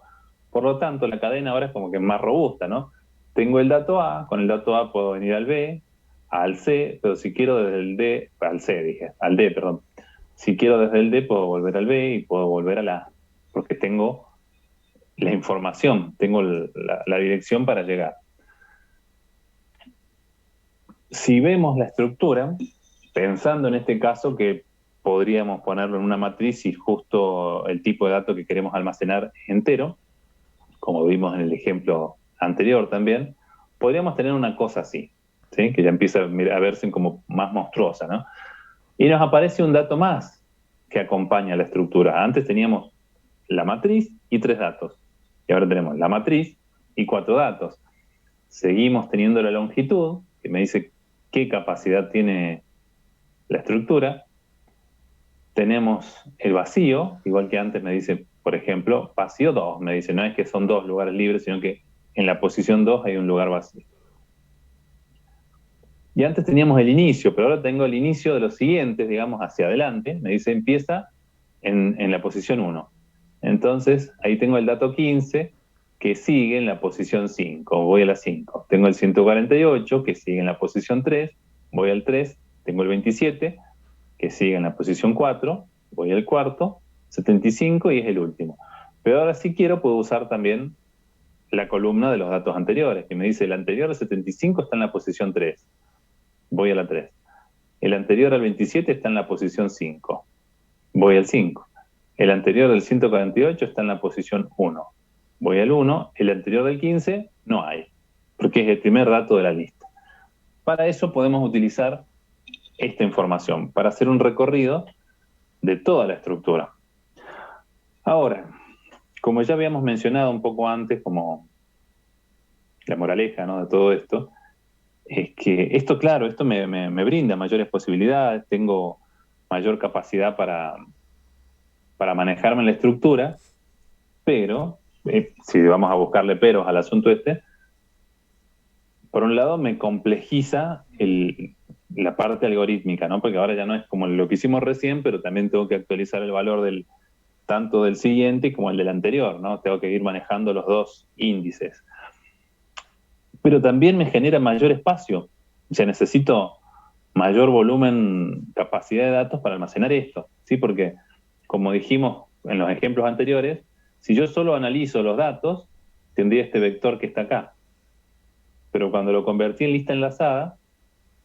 Por lo tanto, la cadena ahora es como que más robusta, ¿no? Tengo el dato A, con el dato A puedo venir al B, al C, pero si quiero desde el D, al C dije, al D, perdón. Si quiero desde el D puedo volver al B y puedo volver al A, porque tengo la información, tengo la dirección para llegar. Si vemos la estructura, pensando en este caso que podríamos ponerlo en una matriz y justo el tipo de dato que queremos almacenar es entero, como vimos en el ejemplo anterior también, podríamos tener una cosa así, ¿sí? Que ya empieza a verse como más monstruosa, ¿no? Y nos aparece un dato más que acompaña la estructura. Antes teníamos la matriz y 3 datos, y ahora tenemos la matriz y 4 datos. Seguimos teniendo la longitud, que me dice qué capacidad tiene la estructura. Tenemos el vacío, igual que antes me dice, por ejemplo, vacío 2, me dice, no es que son 2 lugares libres, sino que en la posición 2 hay un lugar vacío. Y antes teníamos el inicio, pero ahora tengo el inicio de los siguientes, digamos, hacia adelante. Me dice, empieza en la posición 1. Entonces, ahí tengo el dato 15, que sigue en la posición 5. Voy a la 5. Tengo el 148, que sigue en la posición 3. Voy al 3. Tengo el 27, que sigue en la posición 4. Voy al cuarto. 75 y es el último. Pero ahora si quiero, puedo usar también la columna de los datos anteriores, que me dice, el anterior al 75 está en la posición 3. Voy a la 3. El anterior al 27 está en la posición 5. Voy al 5. El anterior del 148 está en la posición 1. Voy al 1. El anterior del 15 no hay, porque es el primer dato de la lista. Para eso podemos utilizar esta información, para hacer un recorrido de toda la estructura. Ahora, como ya habíamos mencionado un poco antes, como la moraleja, ¿no?, de todo esto, es que esto, claro, esto me brinda mayores posibilidades, tengo mayor capacidad para manejarme en la estructura, pero, si vamos a buscarle peros al asunto este, por un lado me complejiza la parte algorítmica, ¿no? Porque ahora ya no es como lo que hicimos recién, pero también tengo que actualizar el valor tanto del siguiente como el del anterior, ¿no? Tengo que ir manejando los dos índices. Pero también me genera mayor espacio. O sea, necesito mayor volumen, capacidad de datos para almacenar esto, ¿sí? Porque, como dijimos en los ejemplos anteriores, si yo solo analizo los datos, tendría este vector que está acá. Pero cuando lo convertí en lista enlazada,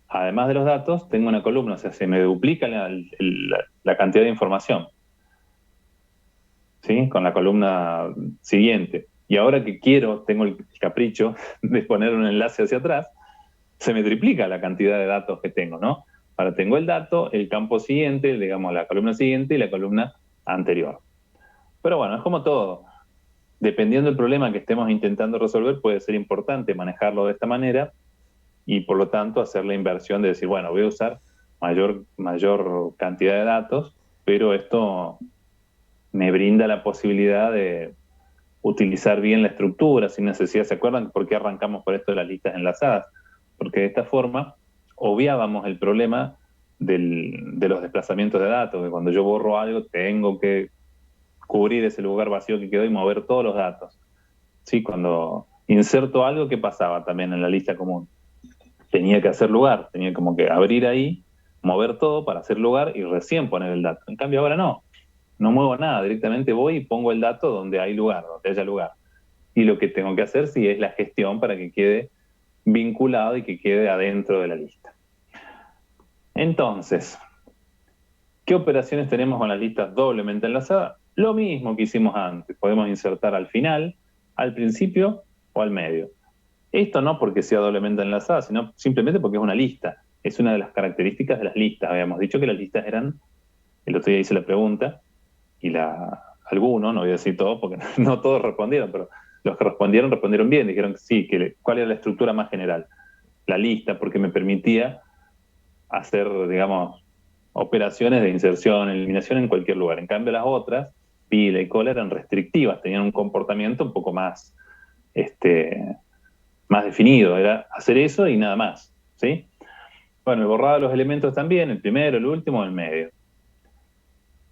además de los datos, tengo una columna, o sea, se me duplica la cantidad de información, ¿sí? Con la columna siguiente. Y ahora que quiero, tengo el capricho de poner un enlace hacia atrás, se me triplica la cantidad de datos que tengo, ¿no? Ahora tengo el dato, el campo siguiente, digamos la columna siguiente y la columna anterior. Pero bueno, es como todo. Dependiendo del problema que estemos intentando resolver, puede ser importante manejarlo de esta manera y por lo tanto hacer la inversión de decir, bueno, voy a usar mayor cantidad de datos, pero esto me brinda la posibilidad de utilizar bien la estructura sin necesidad. ¿Se acuerdan por qué arrancamos por esto de las listas enlazadas? Porque de esta forma obviábamos el problema de los desplazamientos de datos, que cuando yo borro algo tengo que cubrir ese lugar vacío que quedó y mover todos los datos. Sí, cuando inserto algo, ¿qué pasaba también en la lista común? Tenía que hacer lugar, tenía como que abrir ahí, mover todo para hacer lugar y recién poner el dato. En cambio ahora no muevo nada, directamente voy y pongo el dato donde hay lugar, donde haya lugar. Y lo que tengo que hacer sí es la gestión para que quede vinculado y que quede adentro de la lista. Entonces, ¿qué operaciones tenemos con las listas doblemente enlazadas? Lo mismo que hicimos antes. Podemos insertar al final, al principio o al medio. Esto no porque sea doblemente enlazada, sino simplemente porque es una lista. Es una de las características de las listas. Habíamos dicho que las listas eran, el otro día hice la pregunta, y algunos, no voy a decir todos porque no todos respondieron, pero los que respondieron bien, dijeron que sí, cuál era la estructura más general. La lista, porque me permitía hacer, digamos, operaciones de inserción, eliminación en cualquier lugar. En cambio, las otras, pila y cola, eran restrictivas, tenían un comportamiento un poco más, más definido, era hacer eso y nada más, ¿sí? Bueno, el borrado de los elementos también, el primero, el último, el medio.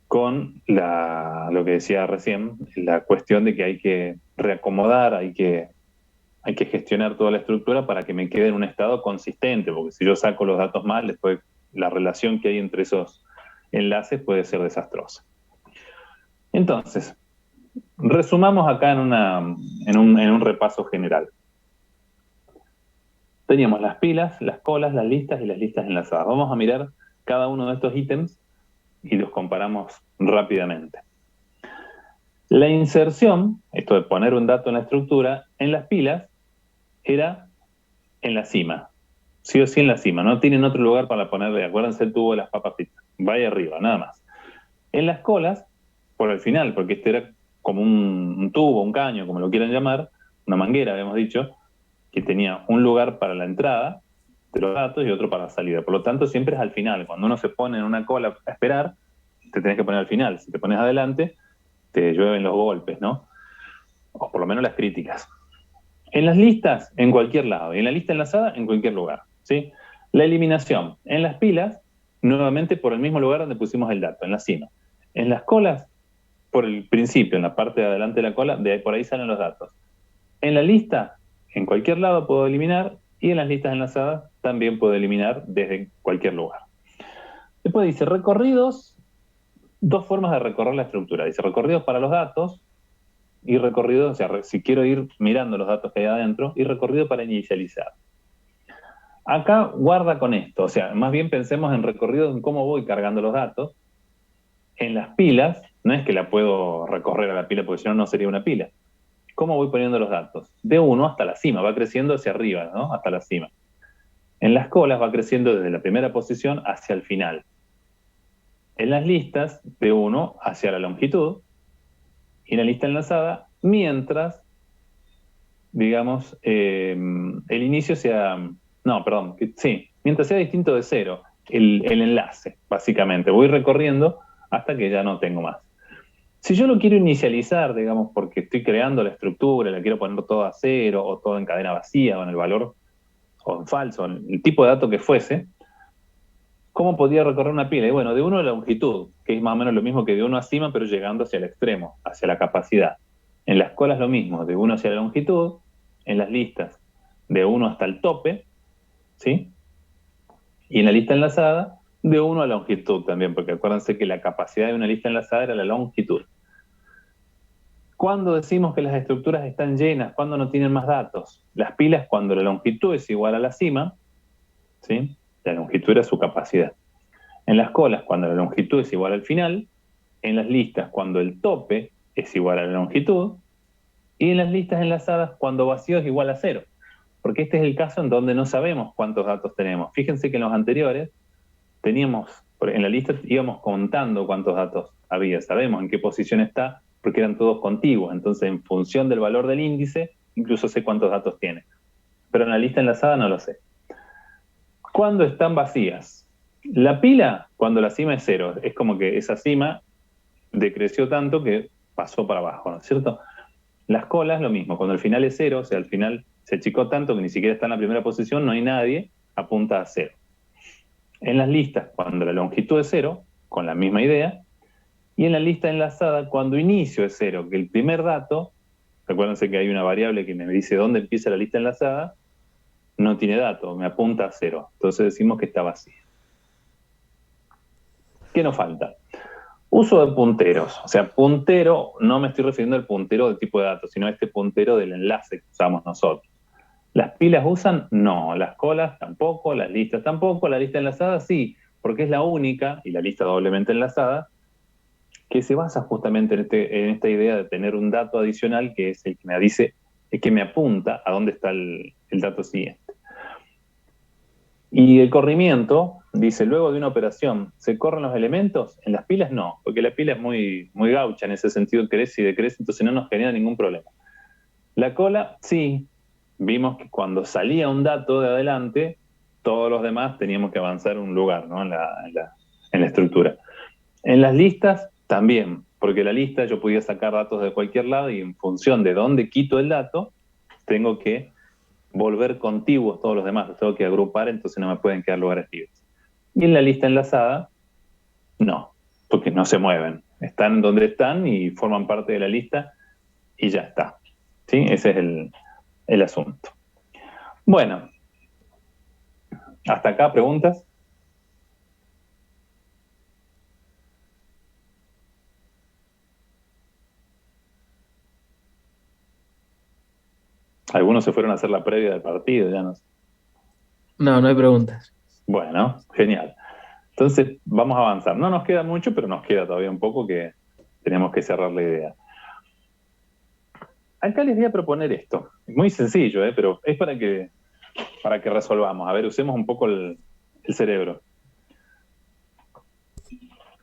Con lo que decía recién, la cuestión de que hay que reacomodar, hay que gestionar toda la estructura para que me quede en un estado consistente, porque si yo saco los datos mal, después la relación que hay entre esos enlaces puede ser desastrosa. Entonces, resumamos acá en un repaso general. Teníamos las pilas, las colas, las listas y las listas enlazadas. Vamos a mirar cada uno de estos ítems y los comparamos rápidamente. La inserción, esto de poner un dato en la estructura, en las pilas, era en la cima. Sí o sí en la cima. No tienen otro lugar para ponerle, acuérdense el tubo de las papas fritas. Vaya arriba, nada más. En las colas, por el final, porque este era como un tubo, un caño, como lo quieran llamar, una manguera, habíamos dicho, que tenía un lugar para la entrada de los datos y otro para la salida. Por lo tanto, siempre es al final. Cuando uno se pone en una cola a esperar, te tenés que poner al final. Si te pones adelante, te llueven los golpes, ¿no? O por lo menos las críticas. En las listas, en cualquier lado. Y en la lista enlazada, en cualquier lugar, ¿sí? La eliminación. En las pilas, nuevamente por el mismo lugar donde pusimos el dato, en la cima. En las colas, por el principio, en la parte de adelante de la cola, por ahí salen los datos. En la lista, en cualquier lado puedo eliminar, y en las listas enlazadas también puedo eliminar desde cualquier lugar. Después dice recorridos, dos formas de recorrer la estructura. Dice recorridos para los datos y recorrido, o sea, si quiero ir mirando los datos que hay adentro, y recorrido para inicializar. Acá guarda con esto, o sea, más bien pensemos en recorrido en cómo voy cargando los datos. En las pilas, no es que la puedo recorrer a la pila porque si no, no sería una pila. ¿Cómo voy poniendo los datos? De 1 hasta la cima, va creciendo hacia arriba, ¿no? Hasta la cima. En las colas va creciendo desde la primera posición hacia el final. En las listas, de 1 hacia la longitud, y en la lista enlazada, mientras, digamos, el inicio sea No, perdón, sí, mientras sea distinto de cero, el enlace, básicamente. Voy recorriendo hasta que ya no tengo más. Si yo lo quiero inicializar, digamos, porque estoy creando la estructura, la quiero poner todo a cero, o todo en cadena vacía, o en el valor, o en falso, en el tipo de dato que fuese, ¿cómo podría recorrer una pila? Y bueno, de 1 a la longitud, que es más o menos lo mismo que de 1 a cima, pero llegando hacia el extremo, hacia la capacidad. En las colas lo mismo, de 1 hacia la longitud, en las listas de 1 hasta el tope, ¿sí? Y en la lista enlazada, de 1 a la longitud también, porque acuérdense que la capacidad de una lista enlazada era la longitud. ¿Cuándo decimos que las estructuras están llenas? ¿Cuándo no tienen más datos? Las pilas cuando la longitud es igual a la cima, ¿sí? La longitud era su capacidad. En las colas cuando la longitud es igual al final, en las listas cuando el tope es igual a la longitud, y en las listas enlazadas cuando vacío es igual a cero. Porque este es el caso en donde no sabemos cuántos datos tenemos. Fíjense que en los anteriores teníamos, en la lista íbamos contando cuántos datos había, sabemos en qué posición está, porque eran todos contiguos, entonces en función del valor del índice, incluso sé cuántos datos tiene. Pero en la lista enlazada no lo sé. ¿Cuándo están vacías? La pila, cuando la cima es cero, es como que esa cima decreció tanto que pasó para abajo, ¿no es cierto? Las colas, lo mismo, cuando el final es cero, o sea, al final se achicó tanto que ni siquiera está en la primera posición, no hay nadie, apunta a cero. En las listas, cuando la longitud es cero, con la misma idea, y en la lista enlazada, cuando inicio es cero, que el primer dato, recuérdense que hay una variable que me dice dónde empieza la lista enlazada, no tiene dato, me apunta a cero. Entonces decimos que está vacía. ¿Qué nos falta? Uso de punteros. O sea, puntero, no me estoy refiriendo al puntero del tipo de datos, sino a este puntero del enlace que usamos nosotros. ¿Las pilas usan? No. Las colas tampoco, las listas tampoco, la lista enlazada sí, porque es la única, y la lista doblemente enlazada, que se basa justamente en esta idea de tener un dato adicional que es el que me dice, el que me apunta a dónde está el dato siguiente. Y el corrimiento, dice, luego de una operación, ¿se corren los elementos? En las pilas no, porque la pila es muy, muy gaucha en ese sentido, crece y decrece, entonces no nos genera ningún problema. La cola, sí, vimos que cuando salía un dato de adelante, todos los demás teníamos que avanzar un lugar, ¿no? En la estructura. En las listas también, porque la lista yo podía sacar datos de cualquier lado y en función de dónde quito el dato, tengo que volver contiguos todos los demás, los tengo que agrupar, entonces no me pueden quedar lugares libres. Y en la lista enlazada, no, porque no se mueven. Están donde están y forman parte de la lista y ya está. ¿Sí? Ese es el asunto. Bueno, hasta acá preguntas. Algunos se fueron a hacer la previa del partido, ya no sé. No, no hay preguntas. Bueno, genial. Entonces, vamos a avanzar. No nos queda mucho, pero nos queda todavía un poco que tenemos que cerrar la idea. Acá les voy a proponer esto. Es muy sencillo, pero es para que resolvamos. A ver, usemos un poco el cerebro.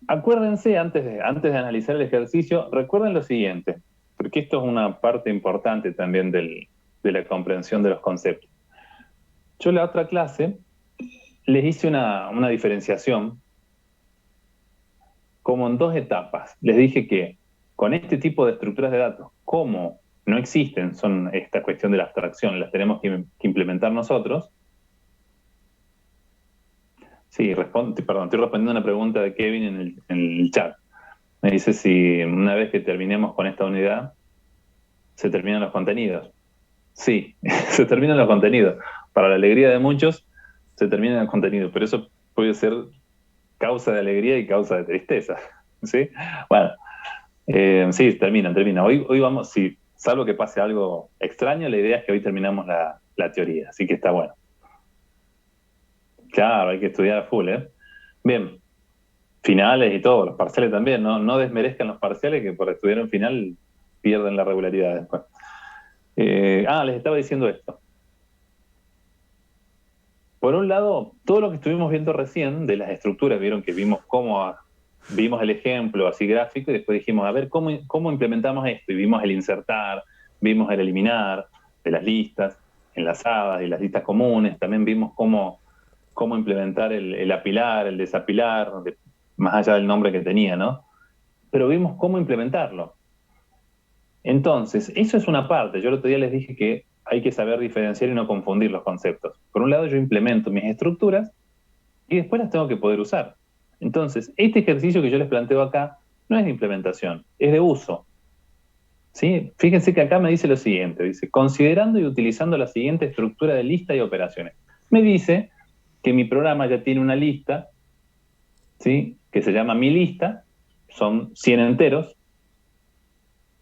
Acuérdense, antes de analizar el ejercicio, recuerden lo siguiente, porque esto es una parte importante también de la comprensión de los conceptos. Yo en la otra clase les hice una diferenciación como en dos etapas. Les dije que con este tipo de estructuras de datos, como no existen, son esta cuestión de la abstracción, las tenemos que implementar nosotros. Sí, perdón, estoy respondiendo una pregunta de Kevin en el chat. Me dice si una vez que terminemos con esta unidad, se terminan los contenidos. Sí, se terminan los contenidos. Para la alegría de muchos, se terminan los contenidos, pero eso puede ser causa de alegría y causa de tristeza. ¿Sí? Bueno, sí, termina. Hoy vamos, sí, salvo que pase algo extraño, la idea es que hoy terminamos la teoría, así que está bueno. Claro, hay que estudiar a full, ¿eh? Bien, finales y todo, los parciales también, no desmerezcan los parciales que por estudiar un final pierden la regularidad después. Les estaba diciendo esto. Por un lado, todo lo que estuvimos viendo recién de las estructuras, vieron que vimos el ejemplo así gráfico y después dijimos, a ver, ¿cómo implementamos esto? Y vimos el insertar, vimos el eliminar de las listas. enlazadas y las listas comunes. También vimos cómo implementar el apilar, el desapilar, más allá del nombre que tenía, ¿no? Pero vimos cómo implementarlo. Entonces, eso es una parte. Yo el otro día les dije que hay que saber diferenciar y no confundir los conceptos. Por un lado, yo implemento mis estructuras y después las tengo que poder usar. Entonces, este ejercicio que yo les planteo acá no es de implementación, es de uso. ¿Sí? Fíjense que acá me dice lo siguiente, dice, considerando y utilizando la siguiente estructura de lista y operaciones. Me dice que mi programa ya tiene una lista, ¿sí? Que se llama mi lista, son 100 enteros,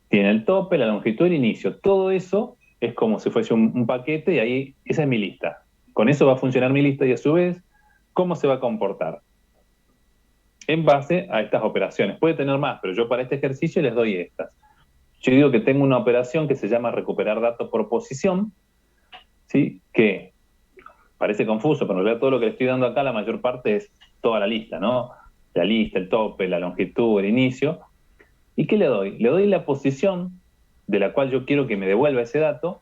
tiene el tope, la longitud, el inicio. Todo eso es como si fuese un paquete y ahí esa es mi lista. Con eso va a funcionar mi lista y a su vez, ¿cómo se va a comportar? En base a estas operaciones. Puede tener más, pero yo para este ejercicio les doy estas. Yo digo que tengo una operación que se llama recuperar datos por posición, ¿sí? Que parece confuso, pero en realidad todo lo que le estoy dando acá, la mayor parte es toda la lista, ¿no? La lista, el tope, la longitud, el inicio. ¿Y qué le doy? Le doy la posición de la cual yo quiero que me devuelva ese dato,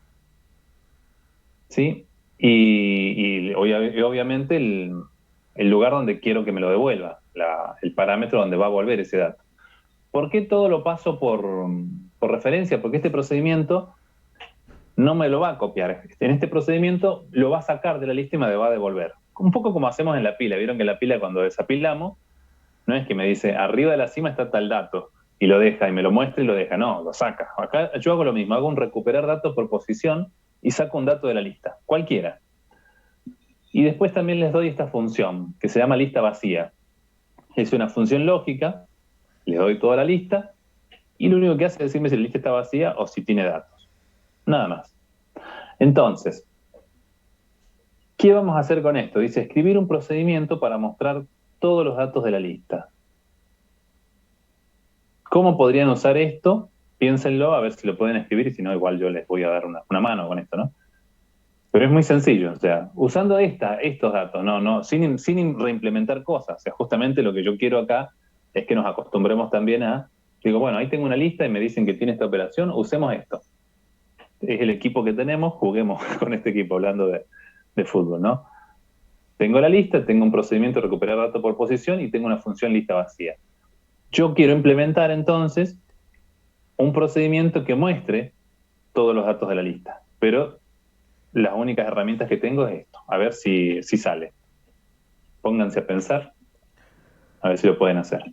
¿sí? Y obviamente el lugar donde quiero que me lo devuelva, el parámetro donde va a volver ese dato. ¿Por qué todo lo paso por referencia? Porque este procedimiento no me lo va a copiar. En este procedimiento lo va a sacar de la lista y me lo va a devolver. Un poco como hacemos en la pila. Vieron que en la pila cuando desapilamos, no es que me dice, arriba de la cima está tal dato, y lo deja, y me lo muestra y lo deja. No, lo saca. Acá yo hago lo mismo, hago un recuperar datos por posición y saco un dato de la lista, cualquiera. Y después también les doy esta función, que se llama lista vacía. Es una función lógica, les doy toda la lista, y lo único que hace es decirme si la lista está vacía o si tiene datos. Nada más. Entonces, ¿qué vamos a hacer con esto? Dice, escribir un procedimiento para mostrar todos los datos de la lista. ¿Cómo podrían usar esto? Piénsenlo, a ver si lo pueden escribir y si no, igual yo les voy a dar una mano con esto, ¿no? Pero es muy sencillo, o sea, usando estos datos, sin reimplementar cosas. O sea, justamente lo que yo quiero acá es que nos acostumbremos también digo, bueno, ahí tengo una lista y me dicen que tiene esta operación, usemos esto. Es el equipo que tenemos, juguemos con este equipo, hablando de fútbol, ¿no? Tengo la lista, tengo un procedimiento de recuperar datos por posición y tengo una función lista vacía. Yo quiero implementar entonces un procedimiento que muestre todos los datos de la lista, pero las únicas herramientas que tengo es esto, a ver si sale. Pónganse a pensar, a ver si lo pueden hacer.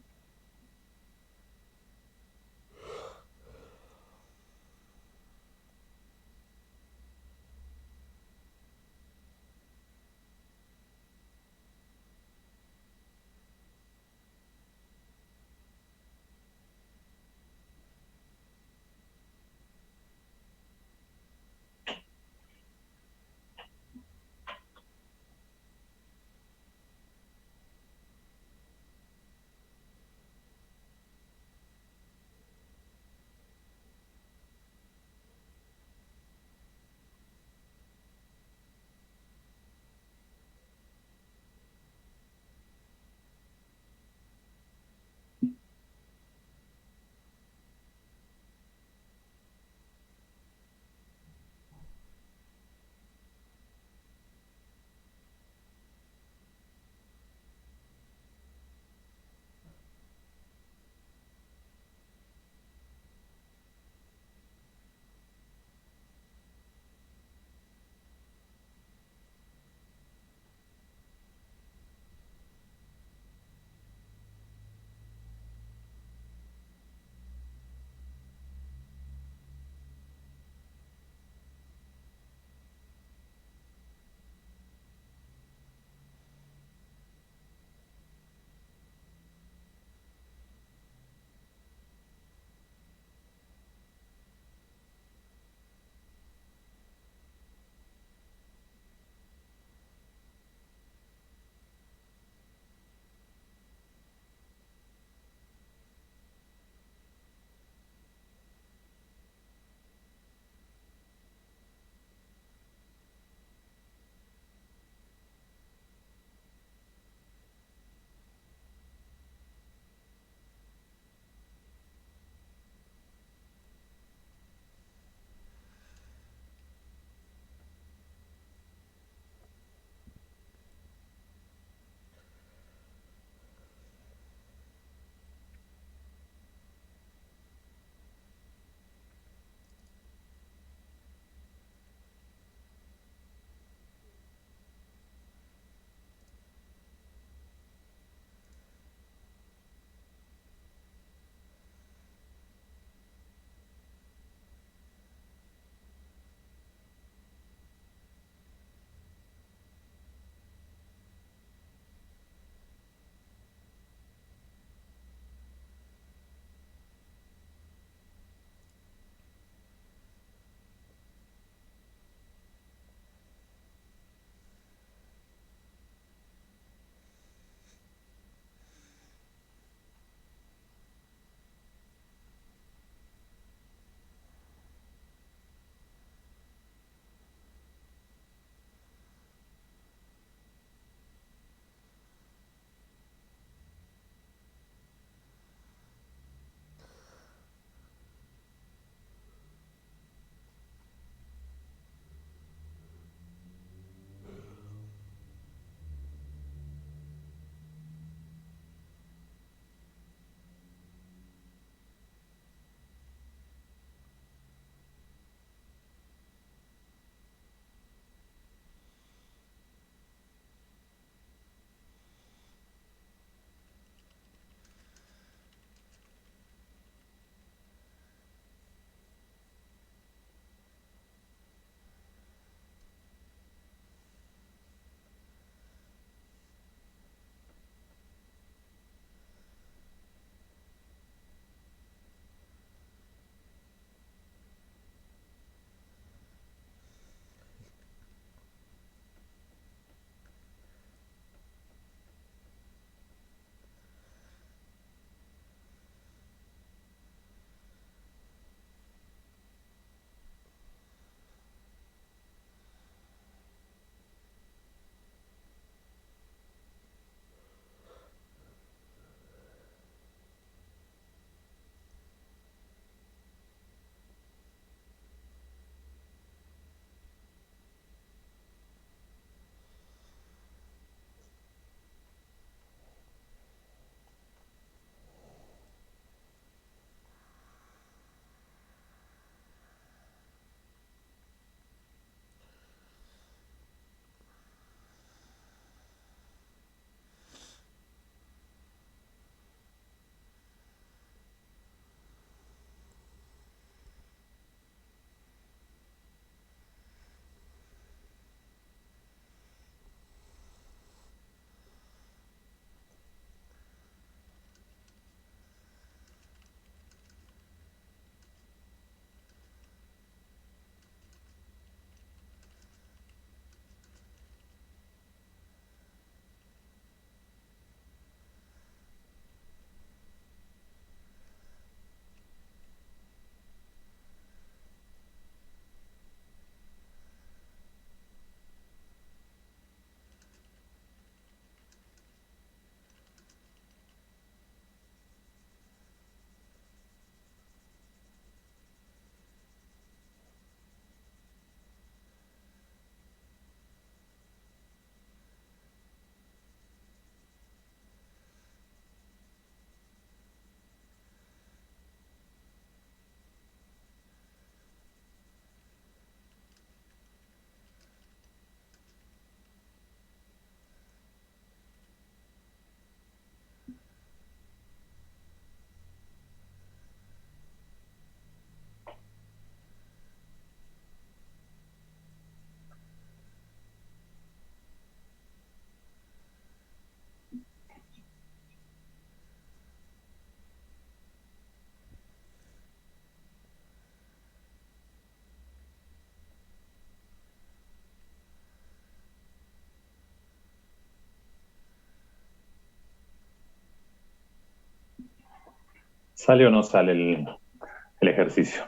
¿Sale o no sale el ejercicio?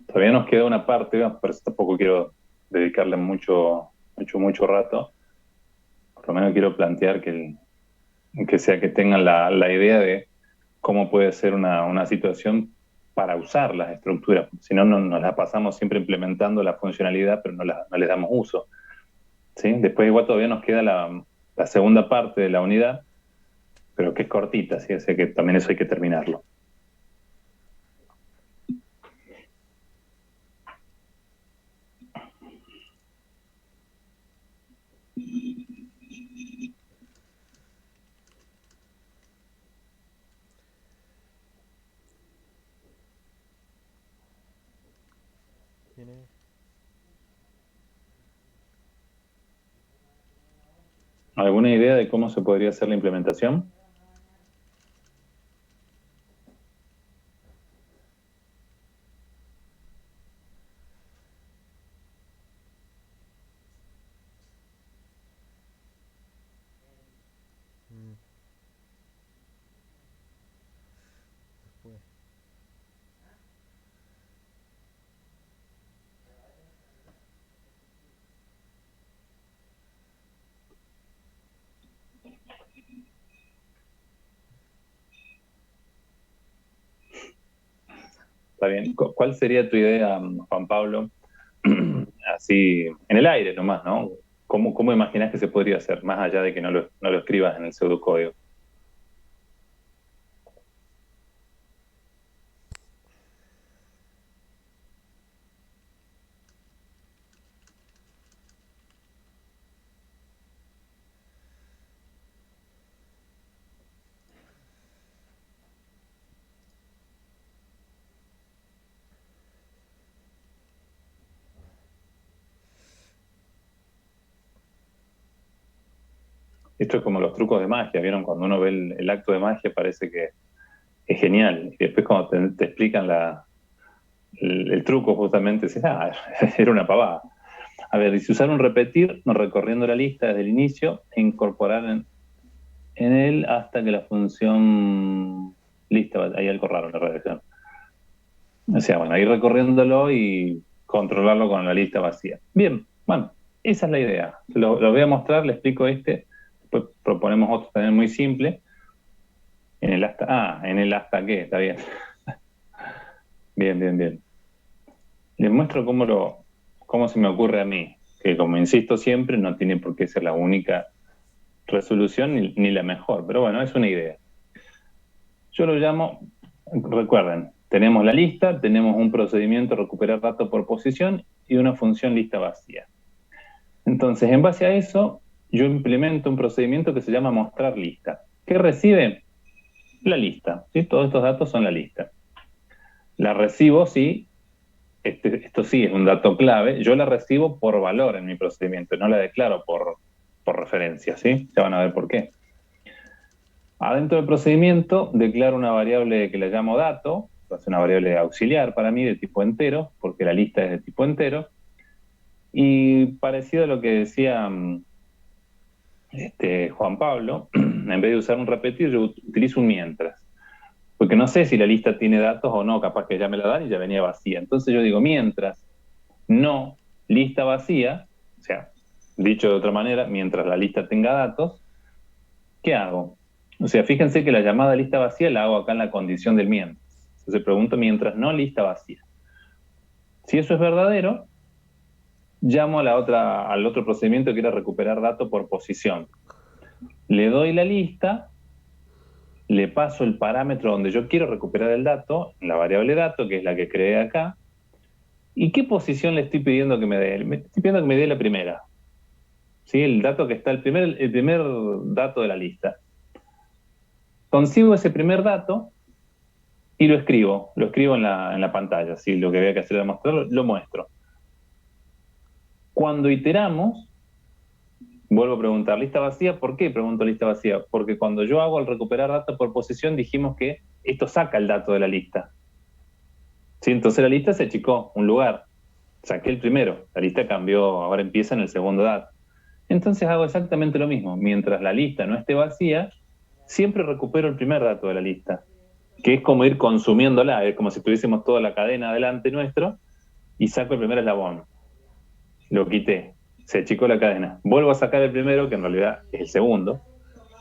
Todavía nos queda una parte, por eso tampoco quiero dedicarle mucho rato. Por lo menos quiero plantear que sea que tengan la idea de cómo puede ser una situación para usar las estructuras. Si no, nos la pasamos siempre implementando la funcionalidad, pero no les damos uso. ¿Sí? Después igual todavía nos queda la segunda parte de la unidad, pero que es cortita, ¿sí? Así que también eso hay que terminarlo. Tiene. ¿Alguna idea de cómo se podría hacer la implementación? Mm, después. Está bien. ¿Cuál sería tu idea, Juan Pablo? Así, en el aire nomás, ¿no? ¿Cómo imaginas que se podría hacer, más allá de que no lo escribas en el pseudocódigo? Esto es como los trucos de magia, ¿vieron? Cuando uno ve el acto de magia parece que es genial. Y después cuando te explican el truco justamente, dices, era una pavada. A ver, dice usar un repetir recorriendo la lista desde el inicio e incorporar en él hasta que la función lista, ahí algo raro la redacción. O sea, bueno, ir recorriéndolo y controlarlo con la lista vacía. Bien, bueno, esa es la idea. Lo voy a mostrar, le explico después proponemos otro también muy simple. En el hasta qué, está bien. Bien. Les muestro cómo se me ocurre a mí, que como insisto siempre, no tiene por qué ser la única resolución ni la mejor, pero bueno, es una idea. Yo lo llamo, recuerden, tenemos la lista, tenemos un procedimiento recuperar datos por posición y una función lista vacía. Entonces, en base a eso, yo implemento un procedimiento que se llama mostrar lista. ¿Qué recibe? La lista. ¿Sí? Todos estos datos son la lista. La recibo, sí, esto sí es un dato clave, yo la recibo por valor en mi procedimiento, no la declaro por referencia, ¿sí? Ya van a ver por qué. Adentro del procedimiento declaro una variable que le llamo dato, va a ser una variable auxiliar para mí de tipo entero, porque la lista es de tipo entero, y parecido a lo que decía Juan Pablo, en vez de usar un repetir, yo utilizo un mientras. Porque no sé si la lista tiene datos o no, capaz que ya me la dan y ya venía vacía. Entonces yo digo, mientras no lista vacía, o sea, dicho de otra manera, mientras la lista tenga datos, ¿qué hago? O sea, fíjense que la llamada lista vacía la hago acá en la condición del mientras. Entonces pregunto mientras no lista vacía. Si eso es verdadero, llamo al otro procedimiento que era recuperar datos por posición. Le doy la lista, le paso el parámetro donde yo quiero recuperar el dato, la variable dato, que es la que creé acá. ¿Y qué posición le estoy pidiendo que me dé? Me estoy pidiendo que me dé la primera. ¿Sí? El dato que está, el primer dato de la lista. Consigo ese primer dato y lo escribo en la pantalla. ¿Sí? Lo que había que hacer era mostrarlo, lo muestro. Cuando iteramos, vuelvo a preguntar, ¿lista vacía? ¿Por qué pregunto lista vacía? Porque cuando yo hago al recuperar datos por posición, dijimos que esto saca el dato de la lista. ¿Sí? Entonces la lista se achicó un lugar. Saqué el primero, la lista cambió, ahora empieza en el segundo dato. Entonces hago exactamente lo mismo. Mientras la lista no esté vacía, siempre recupero el primer dato de la lista. que es como ir consumiéndola, es como si tuviésemos toda la cadena delante nuestro, y saco el primer eslabón, lo quité, se achicó la cadena, vuelvo a sacar el primero, que en realidad es el segundo,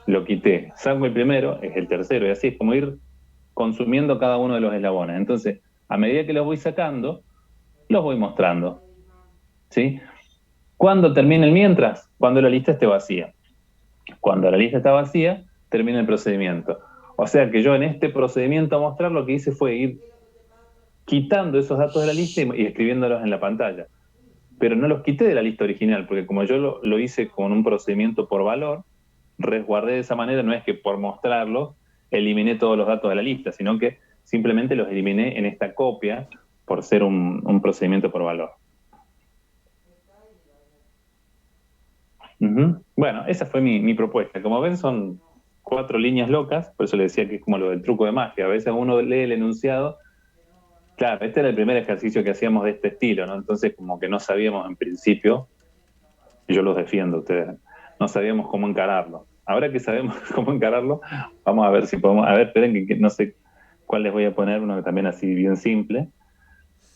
lo quité, saco el primero, es el tercero, y así es como ir consumiendo cada uno de los eslabones. Entonces, a medida que los voy sacando, los voy mostrando, ¿sí? ¿Cuándo termina el mientras? Cuando la lista esté vacía. Cuando la lista está vacía, termina el procedimiento. O sea que yo en este procedimiento a mostrar lo que hice fue ir quitando esos datos de la lista y escribiéndolos en la pantalla. Pero no los quité de la lista original, porque como yo lo hice con un procedimiento por valor, resguardé de esa manera, no es que por mostrarlos eliminé todos los datos de la lista, sino que simplemente los eliminé en esta copia por ser un procedimiento por valor. Bueno, esa fue mi propuesta. Como ven, son 4 líneas locas, por eso le decía que es como lo del truco de magia. A veces uno lee el enunciado. Claro, este era el primer ejercicio que hacíamos de este estilo, ¿no? Entonces, como que no sabíamos en principio, y yo los defiendo a ustedes, no sabíamos cómo encararlo. Ahora que sabemos cómo encararlo, vamos a ver si podemos. A ver, esperen que no sé cuál les voy a poner, uno que también así bien simple.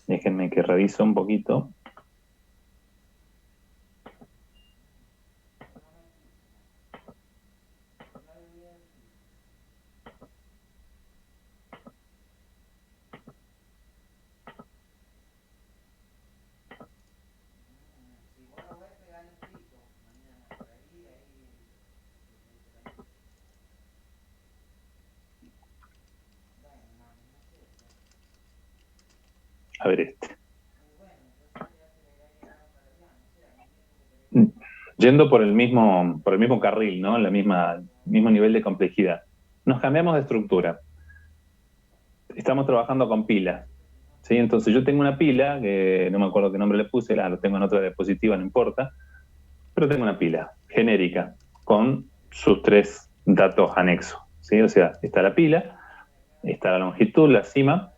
Déjenme que reviso un poquito. A ver este. Yendo por el mismo carril, ¿no? Mismo nivel de complejidad. Nos cambiamos de estructura. Estamos trabajando con pilas, ¿sí? Entonces yo tengo una pila, que no me acuerdo qué nombre le puse, lo tengo en otra diapositiva, no importa, pero tengo una pila genérica con sus 3 datos anexos, ¿sí? O sea, está la pila, está la longitud, la cima,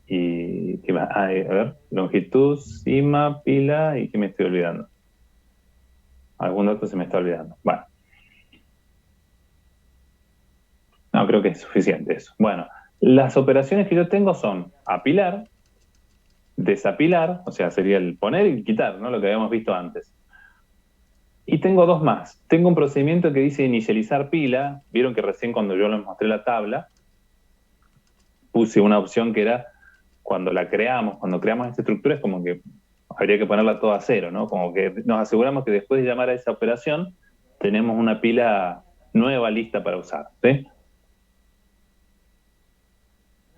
y ¿qué más? A ver, longitud, cima, pila, y ¿qué me estoy olvidando? Algún dato se me está olvidando. Bueno. No, creo que es suficiente eso. Bueno, las operaciones que yo tengo son apilar, desapilar, o sea, sería el poner y quitar, ¿no? Lo que habíamos visto antes. Y tengo 2 más. Tengo un procedimiento que dice inicializar pila. Vieron que recién cuando yo les mostré la tabla, puse una opción que era cuando creamos esta estructura, es como que habría que ponerla toda a cero, ¿no? Como que nos aseguramos que después de llamar a esa operación, tenemos una pila nueva lista para usar, ¿sí?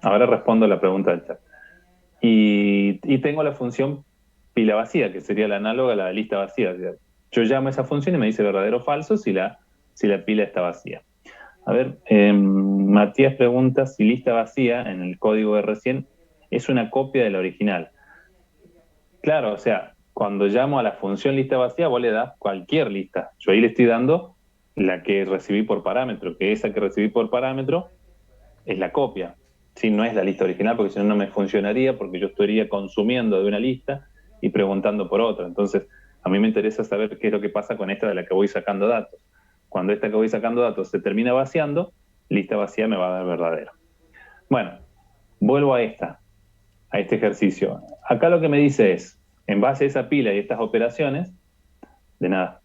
Ahora respondo a la pregunta del chat. Y tengo la función pila vacía, que sería la análoga a la lista vacía. Yo llamo a esa función y me dice verdadero o falso si la pila está vacía. A ver, Matías pregunta si lista vacía en el código de recién es una copia de la original. Claro, o sea, cuando llamo a la función lista vacía, vos le das cualquier lista. Yo ahí le estoy dando la que recibí por parámetro, que esa que recibí por parámetro es la copia. Sí, no es la lista original, porque si no, no me funcionaría, porque yo estaría consumiendo de una lista y preguntando por otra. Entonces, a mí me interesa saber qué es lo que pasa con esta de la que voy sacando datos. Cuando esta que voy sacando datos se termina vaciando, lista vacía me va a dar verdadero. Bueno, vuelvo a este ejercicio. Acá lo que me dice es, en base a esa pila y estas operaciones, de nada,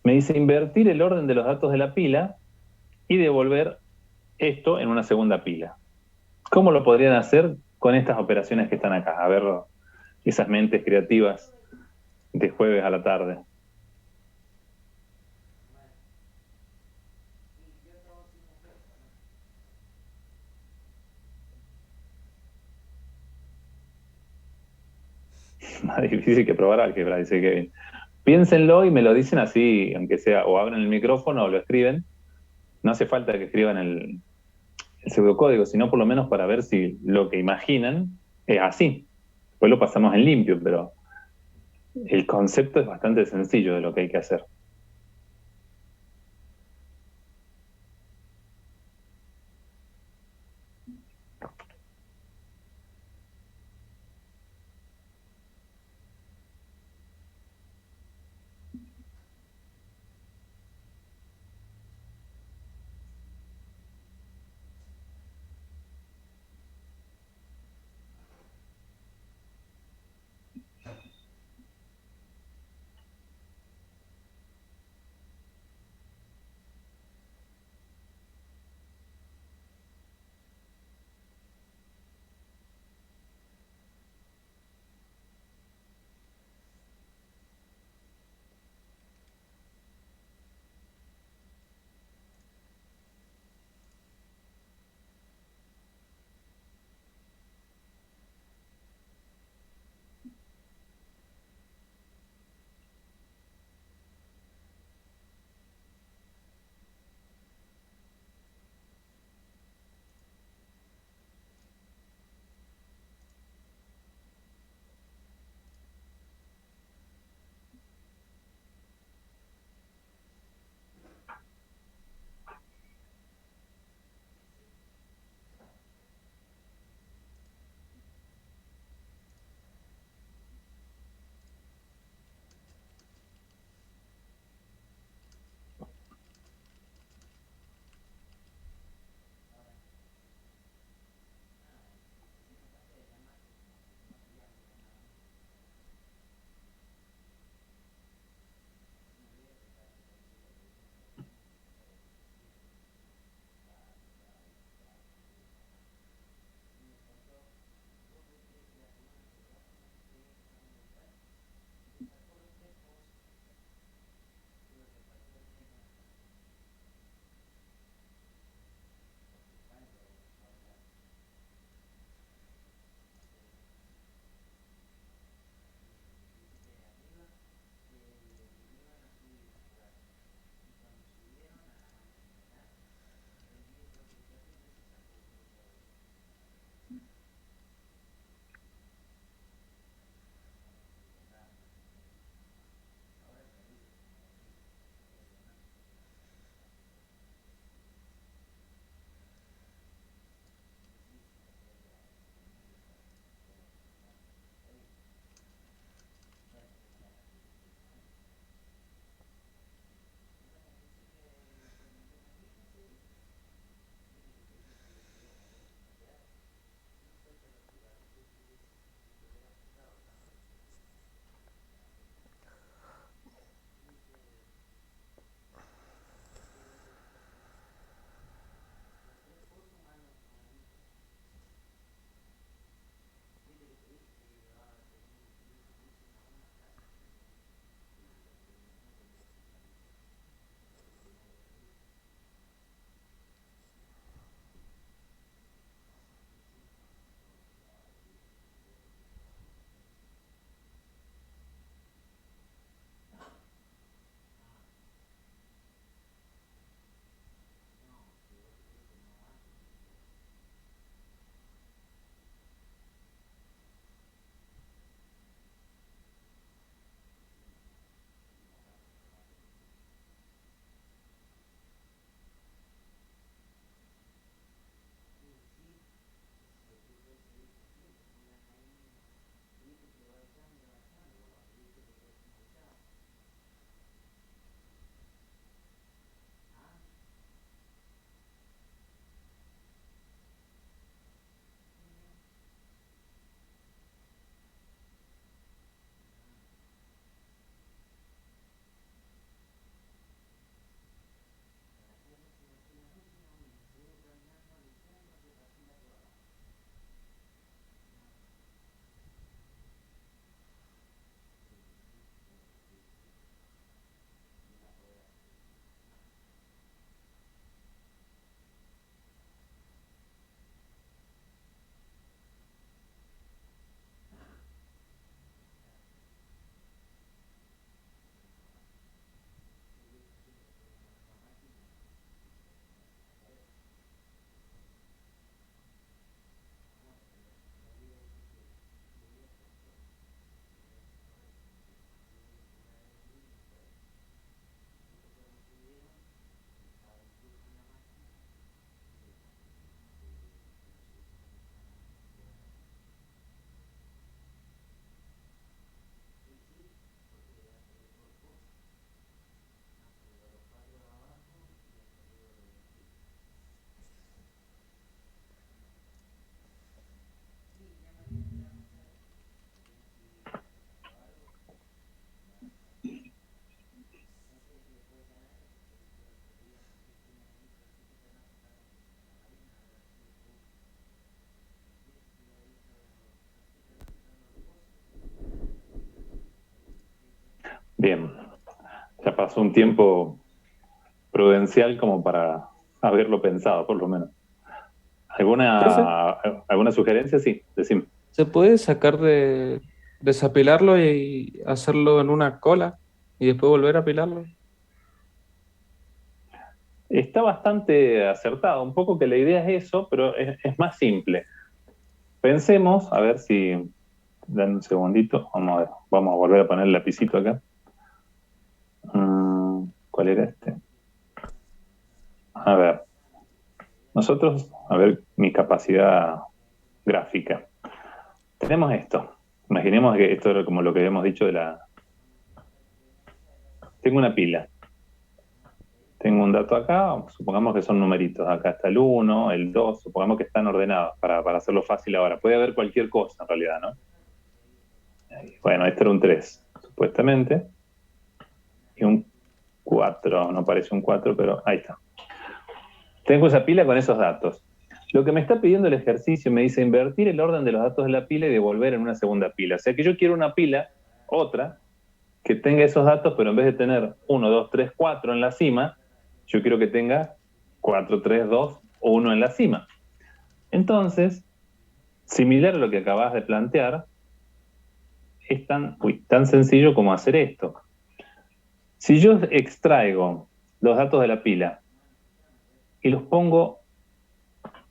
me dice invertir el orden de los datos de la pila y devolver esto en una segunda pila. ¿Cómo lo podrían hacer con estas operaciones que están acá? A ver, esas mentes creativas de jueves a la tarde. Más difícil que probar álgebra, dice Kevin. Piénsenlo y me lo dicen así, aunque sea, o abren el micrófono o lo escriben. No hace falta que escriban el pseudocódigo, sino por lo menos para ver si lo que imaginan es así. Después lo pasamos en limpio, pero el concepto es bastante sencillo de lo que hay que hacer. Bien, ya pasó un tiempo prudencial como para haberlo pensado, por lo menos. Profe, ¿Alguna sugerencia? Sí, decime. ¿se puede sacar de desapilarlo y hacerlo en una cola y después volver a apilarlo? Está bastante acertado, un poco que la idea es eso, pero es más simple. Pensemos, a ver si, dan un segundito, vamos a ver, vamos a volver a poner el lapicito acá. ¿Cuál era este? A ver, nosotros, a ver, mi capacidad gráfica. Tenemos esto. Imaginemos que esto era como lo que habíamos dicho de la... Tengo una pila. Tengo un dato acá, supongamos que son numeritos. Acá está el 1, el 2, supongamos que están ordenados para hacerlo fácil ahora. Puede haber cualquier cosa en realidad, ¿no? Bueno, este era un 3, supuestamente. Y un 4, no parece un 4, pero ahí está. Tengo esa pila con esos datos. Lo que me está pidiendo el ejercicio me dice invertir el orden de los datos de la pila y devolver en una segunda pila. O sea que yo quiero una pila, otra, que tenga esos datos, pero en vez de tener 1, 2, 3, 4 en la cima, yo quiero que tenga 4, 3, 2 o 1 en la cima. Entonces, similar a lo que acabas de plantear, es tan sencillo como hacer esto. Si yo extraigo los datos de la pila y los pongo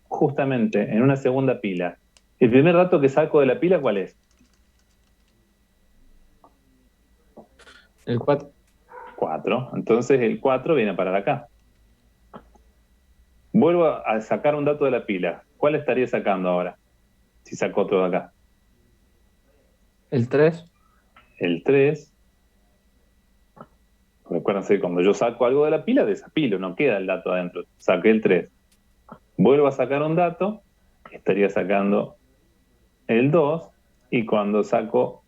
justamente en una segunda pila, el primer dato que saco de la pila, ¿cuál es? El 4. 4. Entonces el 4 viene a parar acá. Vuelvo a sacar un dato de la pila. ¿Cuál estaría sacando ahora? Si saco otro de acá. El 3. El 3. Recuérdense que cuando yo saco algo de la pila, desapilo, no queda el dato adentro. Saqué el 3. Vuelvo a sacar un dato, estaría sacando el 2. Y cuando saco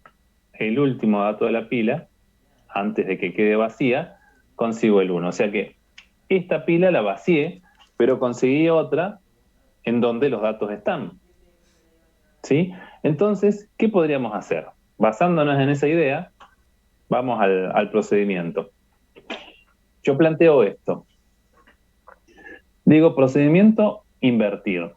el último dato de la pila, antes de que quede vacía, consigo el 1. O sea que esta pila la vacié, pero conseguí otra en donde los datos están. ¿Sí? Entonces, ¿qué podríamos hacer? Basándonos en esa idea, vamos al procedimiento. Yo planteo esto. Digo, procedimiento invertir.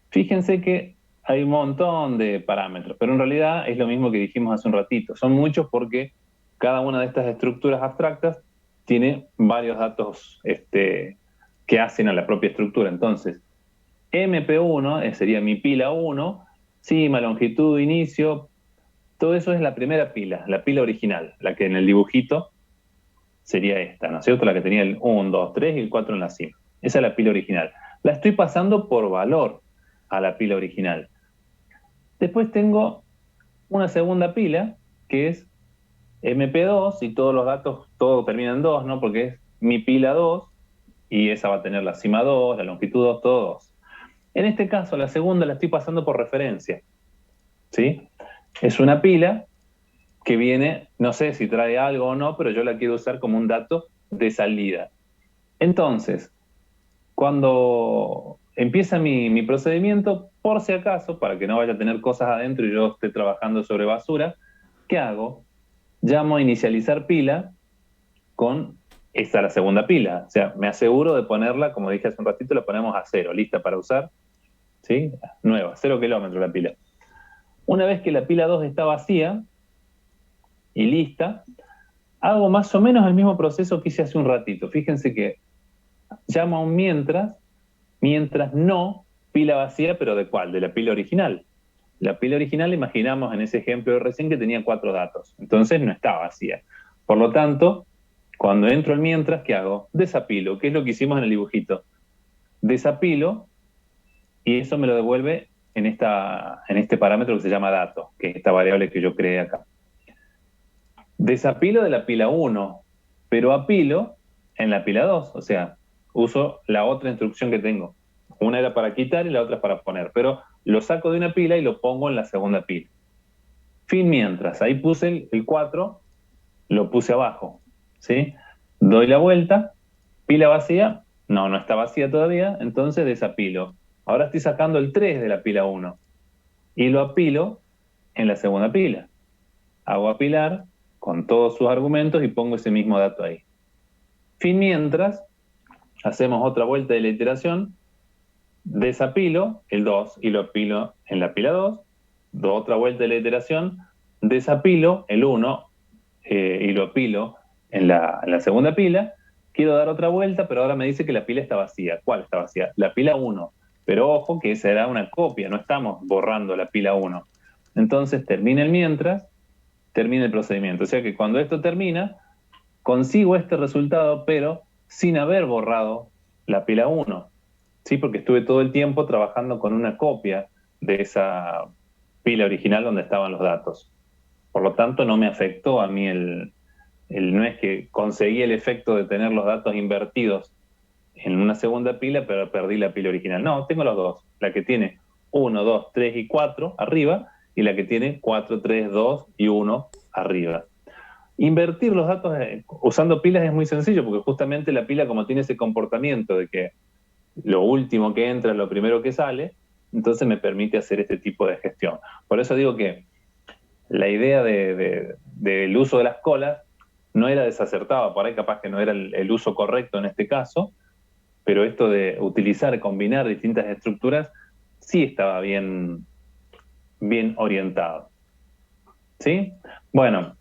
Fíjense que hay un montón de parámetros, pero en realidad es lo mismo que dijimos hace un ratito. Son muchos porque cada una de estas estructuras abstractas tiene varios datos que hacen a la propia estructura. Entonces, MP1 sería mi pila 1, cima, longitud, inicio, todo eso es la primera pila, la pila original, la que en el dibujito sería esta, ¿no es cierto? La que tenía el 1, 2, 3 y el 4 en la cima. Esa es la pila original. La estoy pasando por valor a la pila original. Después tengo una segunda pila, que es MP2, y todos los datos, todo termina en 2, ¿no? Porque es mi pila 2, y esa va a tener la cima 2, la longitud 2, todo 2. En este caso, la segunda la estoy pasando por referencia, ¿sí? Es una pila que viene, no sé si trae algo o no, pero yo la quiero usar como un dato de salida. Entonces, cuando empieza mi procedimiento, por si acaso, para que no vaya a tener cosas adentro y yo esté trabajando sobre basura, ¿qué hago? Llamo a inicializar pila con esta la segunda pila. O sea, me aseguro de ponerla, como dije hace un ratito, la ponemos a 0, lista para usar, ¿sí? Nueva, 0 kilómetros la pila. Una vez que la pila 2 está vacía y lista, hago más o menos el mismo proceso que hice hace un ratito. Fíjense que llamo a un mientras no, pila vacía, pero ¿de cuál? De la pila original. La pila original, imaginamos en ese ejemplo de recién que tenía 4 datos, entonces no está vacía. Por lo tanto, cuando entro al mientras, ¿qué hago? Desapilo, que es lo que hicimos en el dibujito. Desapilo y eso me lo devuelve en este parámetro que se llama dato, que es esta variable que yo creé acá. Desapilo de la pila 1, pero apilo en la pila 2, o sea, uso la otra instrucción que tengo. Una era para quitar y la otra para poner, pero lo saco de una pila y lo pongo en la segunda pila. Fin mientras, ahí puse el 4, lo puse abajo, ¿sí? Doy la vuelta, pila vacía, no está vacía todavía, entonces desapilo. Ahora estoy sacando el 3 de la pila 1 y lo apilo en la segunda pila. Hago apilar con todos sus argumentos y pongo ese mismo dato ahí. Fin mientras, hacemos otra vuelta de la iteración, desapilo el 2 y lo apilo en la pila 2, doy otra vuelta de la iteración, desapilo el 1 y lo apilo en la segunda pila, quiero dar otra vuelta, pero ahora me dice que la pila está vacía. ¿Cuál está vacía? La pila 1. Pero ojo que esa era una copia, no estamos borrando la pila 1. Entonces termina el mientras, termina el procedimiento. O sea que cuando esto termina, consigo este resultado, pero sin haber borrado la pila 1. ¿Sí? Porque estuve todo el tiempo trabajando con una copia de esa pila original donde estaban los datos. Por lo tanto, no me afectó a mí no es que conseguí el efecto de tener los datos invertidos en una segunda pila, pero perdí la pila original. No, tengo los dos. La que tiene 1, 2, 3 y 4 arriba, y la que tiene 4, 3, 2 y 1 arriba. Invertir los datos usando pilas es muy sencillo, porque justamente la pila, como tiene ese comportamiento de que lo último que entra es lo primero que sale, entonces me permite hacer este tipo de gestión. Por eso digo que la idea del uso de las colas no era desacertada, por ahí capaz que no era el uso correcto en este caso, pero esto de utilizar, combinar distintas estructuras, sí estaba bien orientado. ¿Sí? Bueno,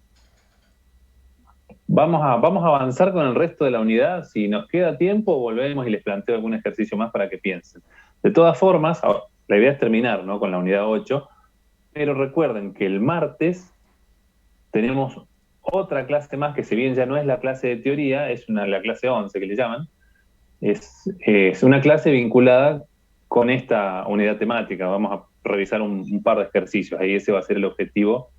vamos a avanzar con el resto de la unidad. Si nos queda tiempo, volvemos y les planteo algún ejercicio más para que piensen. De todas formas, ahora, la idea es terminar, ¿no?, con la unidad 8, pero recuerden que el martes tenemos otra clase más, que si bien ya no es la clase de teoría, es la clase 11 que le llaman, es una clase vinculada con esta unidad temática. Vamos a revisar un par de ejercicios, ahí ese va a ser el objetivo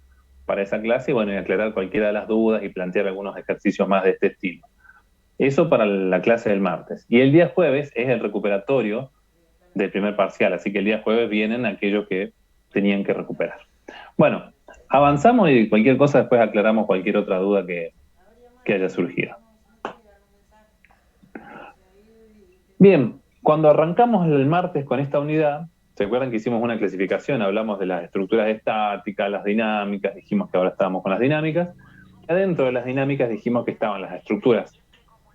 para esa clase, y bueno, y aclarar cualquiera de las dudas y plantear algunos ejercicios más de este estilo. Eso para la clase del martes. Y el día jueves es el recuperatorio del primer parcial, así que el día jueves vienen aquellos que tenían que recuperar. Bueno, avanzamos y cualquier cosa después aclaramos cualquier otra duda que haya surgido. Bien, cuando arrancamos el martes con esta unidad, ¿se acuerdan que hicimos una clasificación? Hablamos de las estructuras estáticas, las dinámicas, dijimos que ahora estábamos con las dinámicas. Adentro de las dinámicas dijimos que estaban las estructuras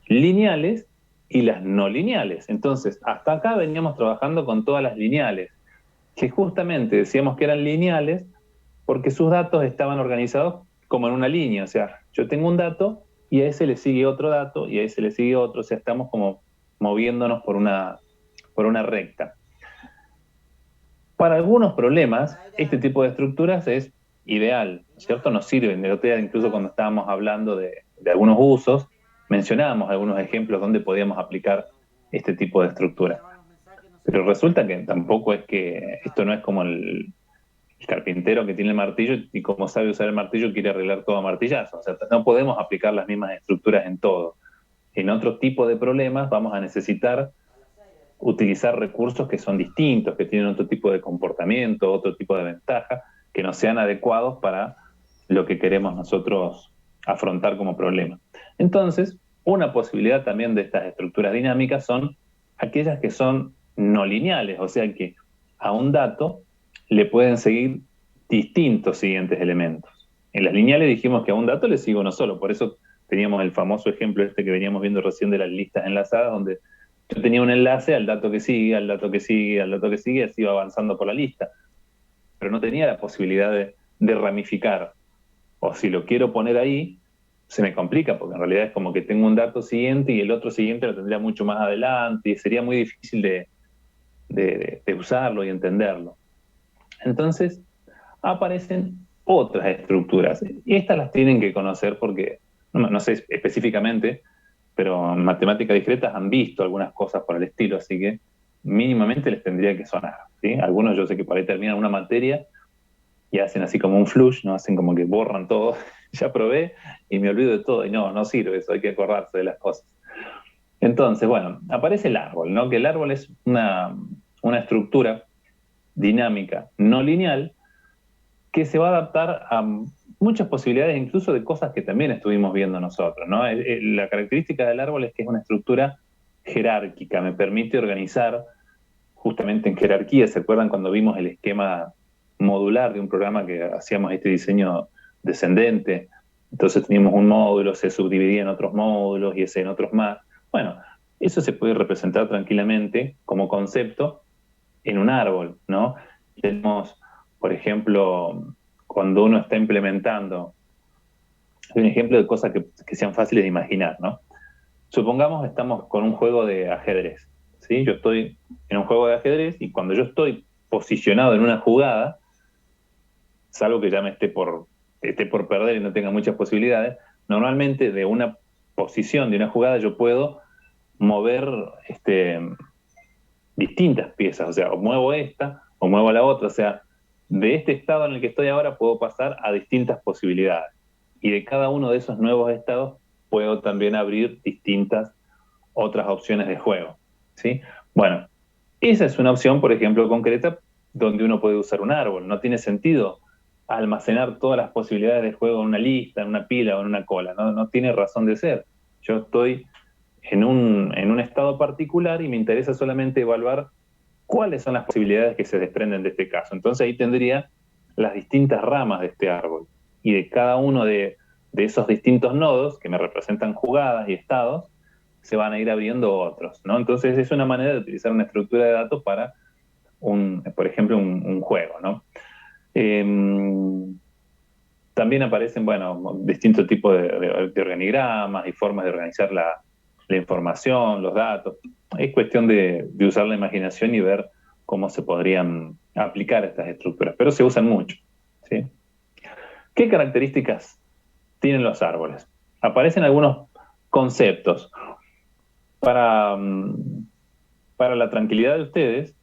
lineales y las no lineales. Entonces, hasta acá veníamos trabajando con todas las lineales, que justamente decíamos que eran lineales porque sus datos estaban organizados como en una línea. O sea, yo tengo un dato y a ese le sigue otro dato y a ese le sigue otro. O sea, estamos como moviéndonos por una recta. Para algunos problemas, este tipo de estructuras es ideal, ¿cierto? Nos sirven. El otro día, incluso cuando estábamos hablando de algunos usos, mencionábamos algunos ejemplos donde podíamos aplicar este tipo de estructura. Pero resulta que tampoco es que esto no es como el carpintero que tiene el martillo y como sabe usar el martillo quiere arreglar todo a martillazo. O sea, no podemos aplicar las mismas estructuras en todo. En otro tipo de problemas vamos a necesitar utilizar recursos que son distintos, que tienen otro tipo de comportamiento, otro tipo de ventaja, que no sean adecuados para lo que queremos nosotros afrontar como problema. Entonces, una posibilidad también de estas estructuras dinámicas son aquellas que son no lineales, o sea que a un dato le pueden seguir distintos siguientes elementos. En las lineales dijimos que a un dato le sigue uno solo, por eso teníamos el famoso ejemplo este que veníamos viendo recién de las listas enlazadas, donde yo tenía un enlace al dato que sigue, al dato que sigue, al dato que sigue, así iba avanzando por la lista. Pero no tenía la posibilidad de ramificar. O si lo quiero poner ahí, se me complica, porque en realidad es como que tengo un dato siguiente y el otro siguiente lo tendría mucho más adelante, y sería muy difícil de usarlo y entenderlo. Entonces, aparecen otras estructuras. Y estas las tienen que conocer porque, no sé específicamente, pero en matemáticas discretas han visto algunas cosas por el estilo, así que mínimamente les tendría que sonar, ¿sí? Algunos yo sé que por ahí terminan una materia y hacen así como un flush, ¿no? Hacen como que borran todo, ya probé y me olvido de todo, y no sirve eso, hay que acordarse de las cosas. Entonces, bueno, aparece el árbol, ¿no? Que el árbol es una estructura dinámica no lineal que se va a adaptar a muchas posibilidades, incluso de cosas que también estuvimos viendo nosotros, ¿no? La característica del árbol es que es una estructura jerárquica, me permite organizar justamente en jerarquía. ¿Se acuerdan cuando vimos el esquema modular de un programa que hacíamos este diseño descendente Entonces teníamos un módulo, se subdividía en otros módulos y ese en otros más. Bueno, eso se puede representar tranquilamente como concepto en un árbol, ¿no? Tenemos, por ejemplo, cuando uno está implementando, un ejemplo de cosas que sean fáciles de imaginar, ¿no? Supongamos que estamos con un juego de ajedrez, ¿sí? Yo estoy en un juego de ajedrez y cuando yo estoy posicionado en una jugada, salvo que ya esté por perder y no tenga muchas posibilidades, normalmente de una posición, de una jugada, yo puedo mover distintas piezas, o sea, o muevo esta o muevo la otra, o sea, de este estado en el que estoy ahora puedo pasar a distintas posibilidades. Y de cada uno de esos nuevos estados puedo también abrir distintas otras opciones de juego, ¿sí? Bueno, esa es una opción, por ejemplo, concreta, donde uno puede usar un árbol. No tiene sentido almacenar todas las posibilidades de juego en una lista, en una pila o en una cola. No tiene razón de ser. Yo estoy en un estado particular y me interesa solamente evaluar cuáles son las posibilidades que se desprenden de este caso. Entonces ahí tendría las distintas ramas de este árbol. Y de cada uno de esos distintos nodos que me representan jugadas y estados, se van a ir abriendo otros, ¿no? Entonces es una manera de utilizar una estructura de datos para, por ejemplo, un juego, ¿no? Eh, También aparecen, bueno, distintos tipos de organigramas y formas de organizar la información, los datos. Es cuestión de usar la imaginación y ver cómo se podrían aplicar estas estructuras, pero se usan mucho, ¿sí? ¿Qué características tienen los árboles? Aparecen algunos conceptos. Para, para la tranquilidad de ustedes,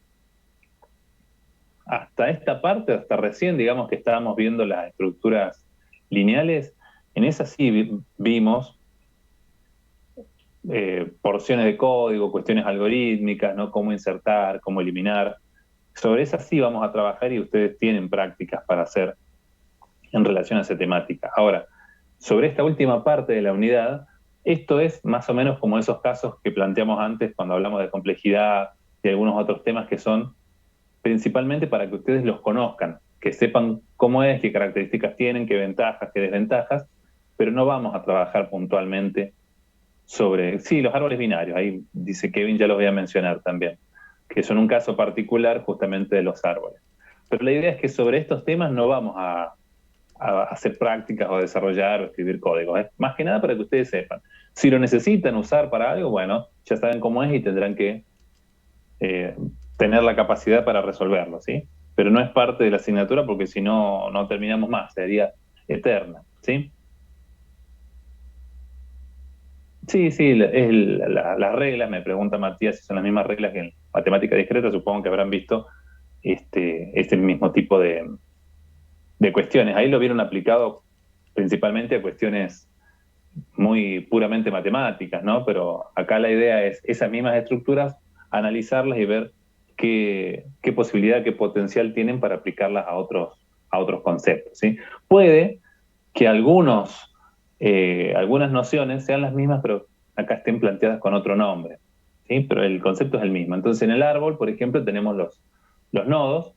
hasta esta parte, hasta recién, digamos que estábamos viendo las estructuras lineales, en esas sí vimos porciones de código, cuestiones algorítmicas, ¿no? Cómo insertar, cómo eliminar. Sobre esas sí vamos a trabajar y ustedes tienen prácticas para hacer en relación a esa temática. Ahora, sobre esta última parte de la unidad, esto es más o menos como esos casos que planteamos antes cuando hablamos de complejidad y algunos otros temas que son principalmente para que ustedes los conozcan, que sepan cómo es, qué características tienen, qué ventajas, qué desventajas, pero no vamos a trabajar puntualmente sobre, sí, los árboles binarios, ahí dice Kevin, ya los voy a mencionar también, que son un caso particular justamente de los árboles. Pero la idea es que sobre estos temas no vamos a hacer prácticas o desarrollar o escribir códigos. Es más que nada para que ustedes sepan. Si lo necesitan usar para algo, bueno, ya saben cómo es y tendrán que tener la capacidad para resolverlo, ¿sí? Pero no es parte de la asignatura porque si no, no terminamos más, sería eterna, ¿sí? Sí, sí, las reglas, me pregunta Matías si son las mismas reglas que en matemática discreta, supongo que habrán visto este mismo tipo de cuestiones. Ahí lo vieron aplicado principalmente a cuestiones muy puramente matemáticas, ¿no? Pero acá la idea es esas mismas estructuras, analizarlas y ver qué posibilidad, qué potencial tienen para aplicarlas a otros conceptos, ¿sí? Puede que algunas nociones sean las mismas, pero acá estén planteadas con otro nombre, ¿sí? Pero el concepto es el mismo. Entonces, en el árbol, por ejemplo, tenemos los nodos,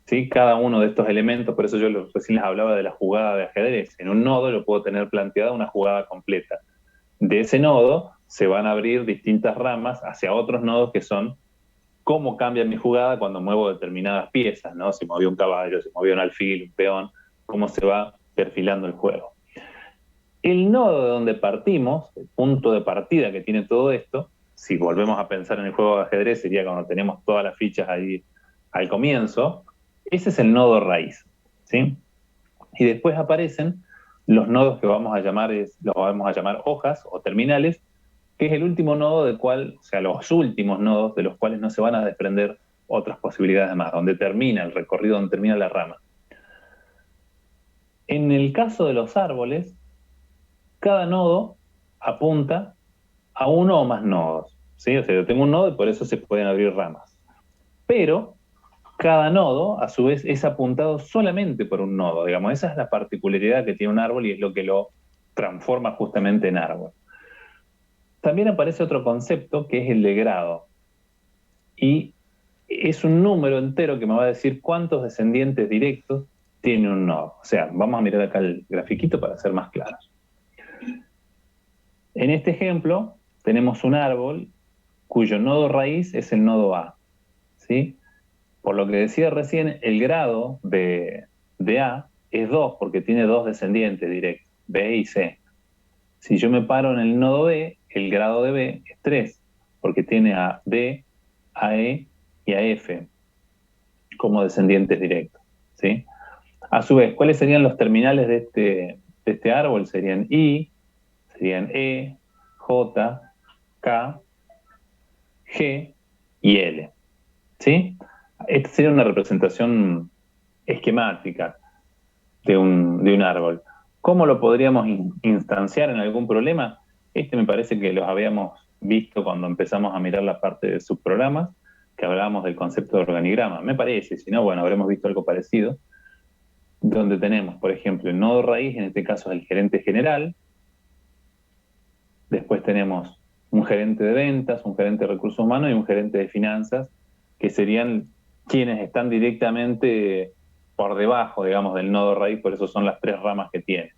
¿sí? Cada uno de estos elementos, por eso yo recién les hablaba de la jugada de ajedrez. En un nodo yo puedo tener planteada una jugada completa. De ese nodo se van a abrir distintas ramas hacia otros nodos que son cómo cambia mi jugada cuando muevo determinadas piezas, ¿no? Si movió un caballo, si movió un alfil, un peón, cómo se va perfilando el juego. El nodo de donde partimos, el punto de partida que tiene todo esto, si volvemos a pensar en el juego de ajedrez, sería cuando tenemos todas las fichas ahí al comienzo, ese es el nodo raíz, ¿sí? Y después aparecen los nodos que los vamos a llamar hojas o terminales, que es el último nodo del cual, o sea, los últimos nodos de los cuales no se van a desprender otras posibilidades más, donde termina el recorrido, donde termina la rama. En el caso de los árboles, cada nodo apunta a uno o más nodos, ¿sí? O sea, yo tengo un nodo y por eso se pueden abrir ramas. Pero cada nodo, a su vez, es apuntado solamente por un nodo, digamos. Esa es la particularidad que tiene un árbol y es lo que lo transforma justamente en árbol. También aparece otro concepto que es el de grado. Y es un número entero que me va a decir cuántos descendientes directos tiene un nodo. O sea, vamos a mirar acá el grafiquito para ser más claros. En este ejemplo tenemos un árbol cuyo nodo raíz es el nodo A, ¿sí? Por lo que decía recién, el grado de A es 2 porque tiene dos descendientes directos, B y C. Si yo me paro en el nodo B, el grado de B es 3 porque tiene a D, a E y a F como descendientes directos, ¿sí? A su vez, ¿cuáles serían los terminales de este árbol? Serían I, serían E, J, K, G y L, ¿sí? Esta sería una representación esquemática de un árbol. ¿Cómo lo podríamos instanciar en algún problema? Este me parece que los habíamos visto cuando empezamos a mirar la parte de subprogramas, que hablábamos del concepto de organigrama. Me parece, si no, bueno, habremos visto algo parecido, donde tenemos, por ejemplo, el nodo raíz, en este caso es el gerente general, después tenemos un gerente de ventas, un gerente de recursos humanos y un gerente de finanzas, que serían quienes están directamente por debajo, digamos, del nodo raíz, por eso son las 3 ramas que tiene.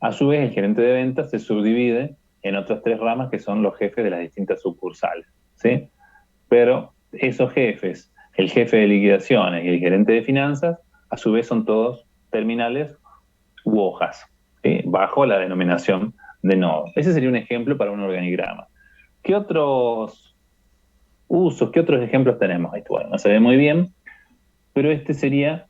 A su vez, el gerente de ventas se subdivide en otras 3 ramas que son los jefes de las distintas sucursales, ¿sí? Pero esos jefes, el jefe de liquidaciones y el gerente de finanzas, a su vez son todos terminales u hojas, ¿sí? Bajo la denominación de nodo. Ese sería un ejemplo para un organigrama. ¿Qué otros usos, qué otros ejemplos tenemos? Bueno, no se ve muy bien, pero este sería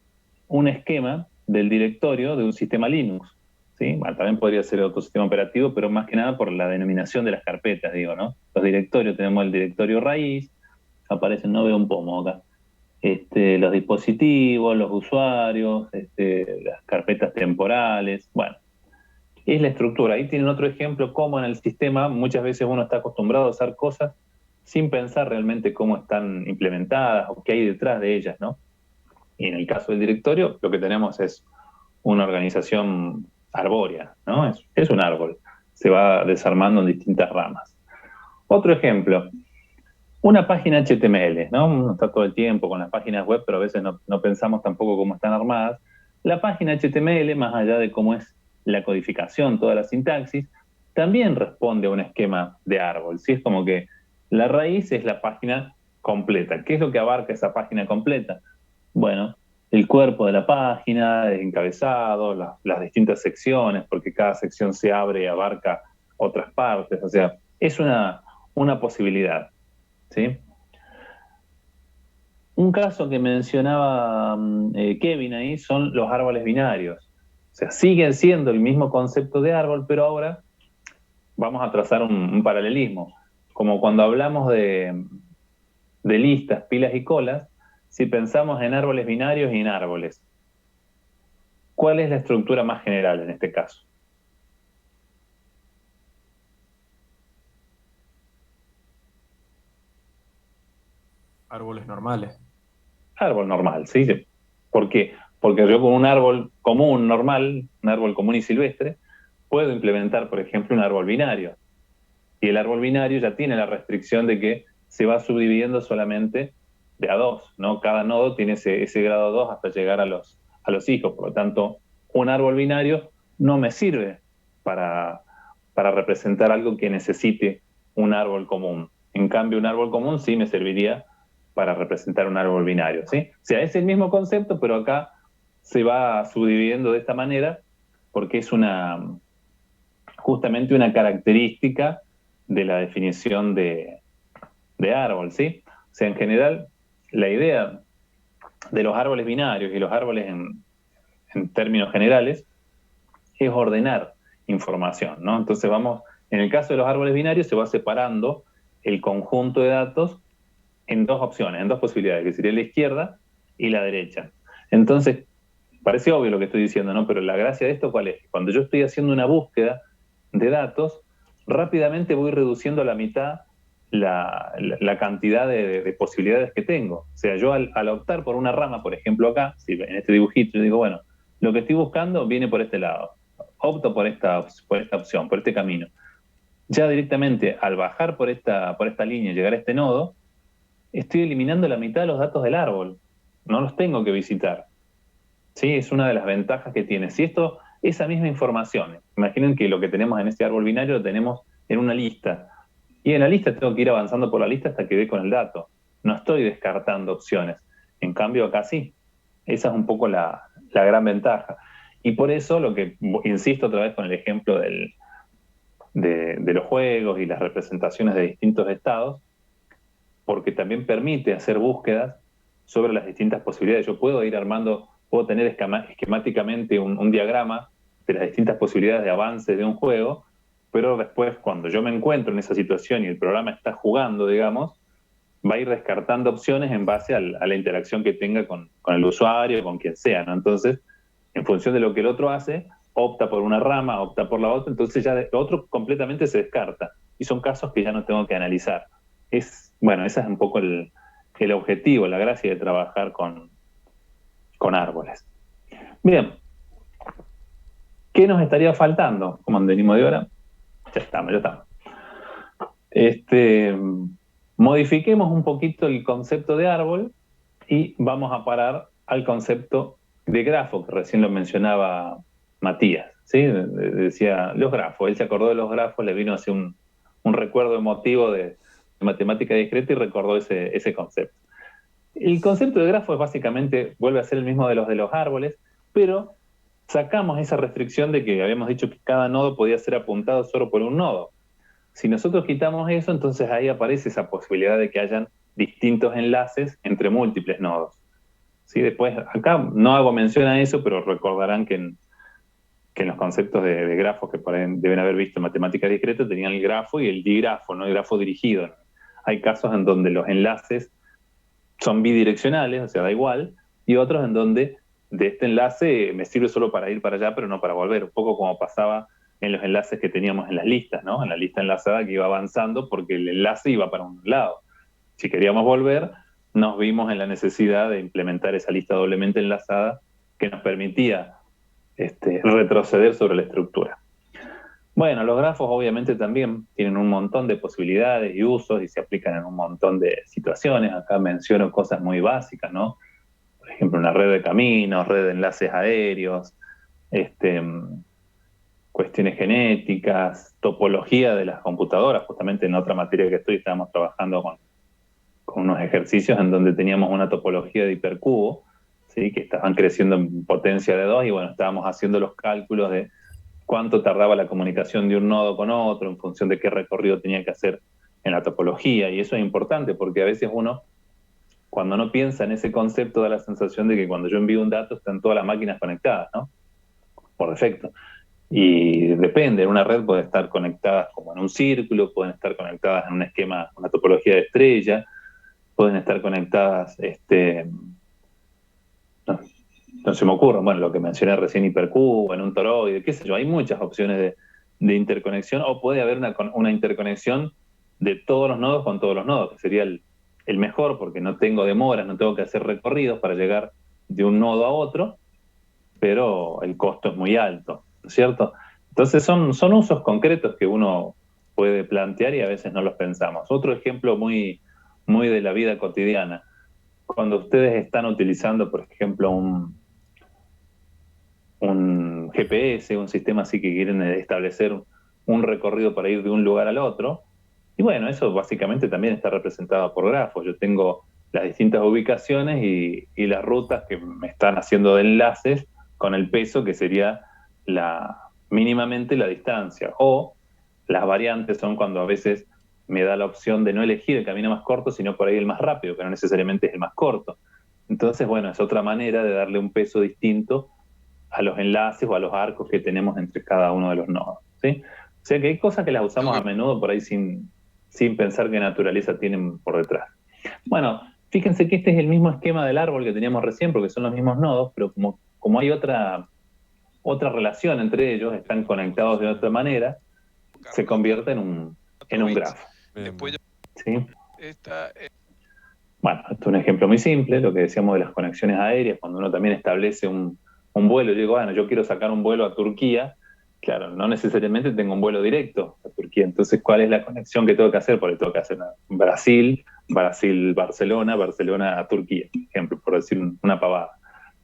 un esquema del directorio de un sistema Linux, ¿sí? Bueno, también podría ser otro sistema operativo, pero más que nada por la denominación de las carpetas, digo, ¿no? Los directorios, tenemos el directorio raíz, aparecen, no veo un pomo acá, los dispositivos, los usuarios, las carpetas temporales, bueno, es la estructura. Ahí tienen otro ejemplo, cómo en el sistema muchas veces uno está acostumbrado a usar cosas sin pensar realmente cómo están implementadas o qué hay detrás de ellas, ¿no? Y en el caso del directorio, lo que tenemos es una organización arbórea, ¿no? Es un árbol, se va desarmando en distintas ramas. Otro ejemplo, una página HTML, ¿no? Uno está todo el tiempo con las páginas web, pero a veces no pensamos tampoco cómo están armadas. La página HTML, más allá de cómo es la codificación, toda la sintaxis, también responde a un esquema de árbol, ¿sí? Es como que la raíz es la página completa. ¿Qué es lo que abarca esa página completa? Bueno, el cuerpo de la página, el encabezado, las distintas secciones, porque cada sección se abre y abarca otras partes, o sea, es una posibilidad, ¿sí? Un caso que mencionaba Kevin ahí son los árboles binarios. O sea, siguen siendo el mismo concepto de árbol, pero ahora vamos a trazar un paralelismo. Como cuando hablamos de listas, pilas y colas, si pensamos en árboles binarios y en árboles, ¿cuál es la estructura más general en este caso? Árboles normales. Árbol normal, ¿sí? ¿Por qué? Porque yo con un árbol común, normal, un árbol común y silvestre, puedo implementar, por ejemplo, un árbol binario. Y el árbol binario ya tiene la restricción de que se va subdividiendo solamente de a 2, ¿no? Cada nodo tiene ese grado 2 hasta llegar a los hijos. Por lo tanto, un árbol binario no me sirve para representar algo que necesite un árbol común. En cambio, un árbol común sí me serviría para representar un árbol binario, ¿sí? O sea, es el mismo concepto, pero acá se va subdividiendo de esta manera porque es justamente una característica de la definición de árbol, ¿sí? O sea, en general, la idea de los árboles binarios y los árboles en términos generales es ordenar información, ¿no? Entonces en el caso de los árboles binarios se va separando el conjunto de datos en 2 opciones, en 2 posibilidades, que sería la izquierda y la derecha. Entonces, parece obvio lo que estoy diciendo, ¿no? Pero la gracia de esto, ¿cuál es? Cuando yo estoy haciendo una búsqueda de datos, rápidamente voy reduciendo a la mitad la cantidad de posibilidades que tengo. O sea, yo al optar por una rama, por ejemplo acá, si en este dibujito yo digo, bueno, lo que estoy buscando viene por este lado, opto por esta opción, por este camino. Ya directamente al bajar por esta línea y llegar a este nodo, estoy eliminando la mitad de los datos del árbol. No los tengo que visitar. ¿sí? Es una de las ventajas que tiene. Si esa misma información, imaginen que lo que tenemos en este árbol binario lo tenemos en una lista, y en la lista tengo que ir avanzando por la lista hasta que dé con el dato. No estoy descartando opciones. En cambio, acá sí. Esa es un poco la gran ventaja. Y por eso lo que, insisto otra vez con el ejemplo de los juegos y las representaciones de distintos estados, porque también permite hacer búsquedas sobre las distintas posibilidades. Yo puedo ir armando, puedo tener esquemáticamente un diagrama de las distintas posibilidades de avance de un juego, pero después cuando yo me encuentro en esa situación y el programa está jugando, digamos, va a ir descartando opciones en base a la interacción que tenga con el usuario, con quien sea, ¿no? Entonces, en función de lo que el otro hace, opta por una rama, opta por la otra, entonces ya lo otro completamente se descarta. Y son casos que ya no tengo que analizar. Bueno, ese es un poco el objetivo, la gracia de trabajar con árboles. Bien, ¿qué nos estaría faltando? Como venimos de hora, ya estamos. Modifiquemos un poquito el concepto de árbol y vamos a parar al concepto de grafo, que recién lo mencionaba Matías, ¿sí? Decía los grafos, él se acordó de los grafos, le vino así un recuerdo emotivo de matemática discreta y recordó ese concepto. El concepto de grafo es básicamente, vuelve a ser el mismo de los árboles, pero sacamos esa restricción de que habíamos dicho que cada nodo podía ser apuntado solo por un nodo. Si nosotros quitamos eso, entonces ahí aparece esa posibilidad de que hayan distintos enlaces entre múltiples nodos. ¿Sí? Después, acá no hago mención a eso, pero recordarán que en los conceptos de grafos que deben haber visto en matemática discreta tenían el grafo y el digrafo, ¿no? El grafo dirigido. Hay casos en donde los enlaces son bidireccionales, o sea, da igual, y otros en donde de este enlace me sirve solo para ir para allá, pero no para volver, un poco como pasaba en los enlaces que teníamos en las listas, ¿no? En la lista enlazada que iba avanzando porque el enlace iba para un lado. Si queríamos volver, nos vimos en la necesidad de implementar esa lista doblemente enlazada que nos permitía retroceder sobre la estructura. Bueno, los grafos obviamente también tienen un montón de posibilidades y usos y se aplican en un montón de situaciones. Acá menciono cosas muy básicas, ¿no? Por ejemplo, una red de caminos, red de enlaces aéreos, cuestiones genéticas, topología de las computadoras. Justamente en otra materia que estoy estábamos trabajando con unos ejercicios en donde teníamos una topología de hipercubo, ¿sí? Que estaban creciendo en potencia de 2 y bueno, estábamos haciendo los cálculos de cuánto tardaba la comunicación de un nodo con otro en función de qué recorrido tenía que hacer en la topología. Y eso es importante porque a veces uno, cuando no piensa en ese concepto, da la sensación de que cuando yo envío un dato están todas las máquinas conectadas, ¿no? Por defecto. Y depende, en una red pueden estar conectadas como en un círculo, pueden estar conectadas en un esquema, una topología de estrella, pueden estar conectadas, no se me ocurre, bueno, lo que mencioné recién, hipercubo, en un toroide, qué sé yo, hay muchas opciones de interconexión, o puede haber una interconexión de todos los nodos con todos los nodos, que sería el mejor, porque no tengo demoras, no tengo que hacer recorridos para llegar de un nodo a otro, pero el costo es muy alto, ¿no es cierto? Entonces son usos concretos que uno puede plantear y a veces no los pensamos. Otro ejemplo muy, muy de la vida cotidiana, cuando ustedes están utilizando, por ejemplo, un GPS, un sistema así que quieren establecer un recorrido para ir de un lugar al otro. Y bueno, eso básicamente también está representado por grafos. Yo tengo las distintas ubicaciones y las rutas que me están haciendo de enlaces con el peso, que sería mínimamente la distancia. O las variantes son cuando a veces me da la opción de no elegir el camino más corto, sino por ahí el más rápido, que no necesariamente es el más corto. Entonces, bueno, es otra manera de darle un peso distinto a los enlaces o a los arcos que tenemos entre cada uno de los nodos, ¿sí? O sea que hay cosas que las usamos a menudo por ahí sin pensar qué naturaleza tienen por detrás. Bueno, fíjense que este es el mismo esquema del árbol que teníamos recién, porque son los mismos nodos, pero como hay otra relación entre ellos, están conectados de otra manera, se convierte en un grafo. ¿Sí? Bueno, esto es un ejemplo muy simple, lo que decíamos de las conexiones aéreas, cuando uno también establece un vuelo. Yo digo, bueno, yo quiero sacar un vuelo a Turquía. Claro, no necesariamente tengo un vuelo directo a Turquía. Entonces, ¿cuál es la conexión que tengo que hacer? Porque tengo que hacer Brasil, Barcelona, Barcelona a Turquía, por ejemplo, por decir una pavada.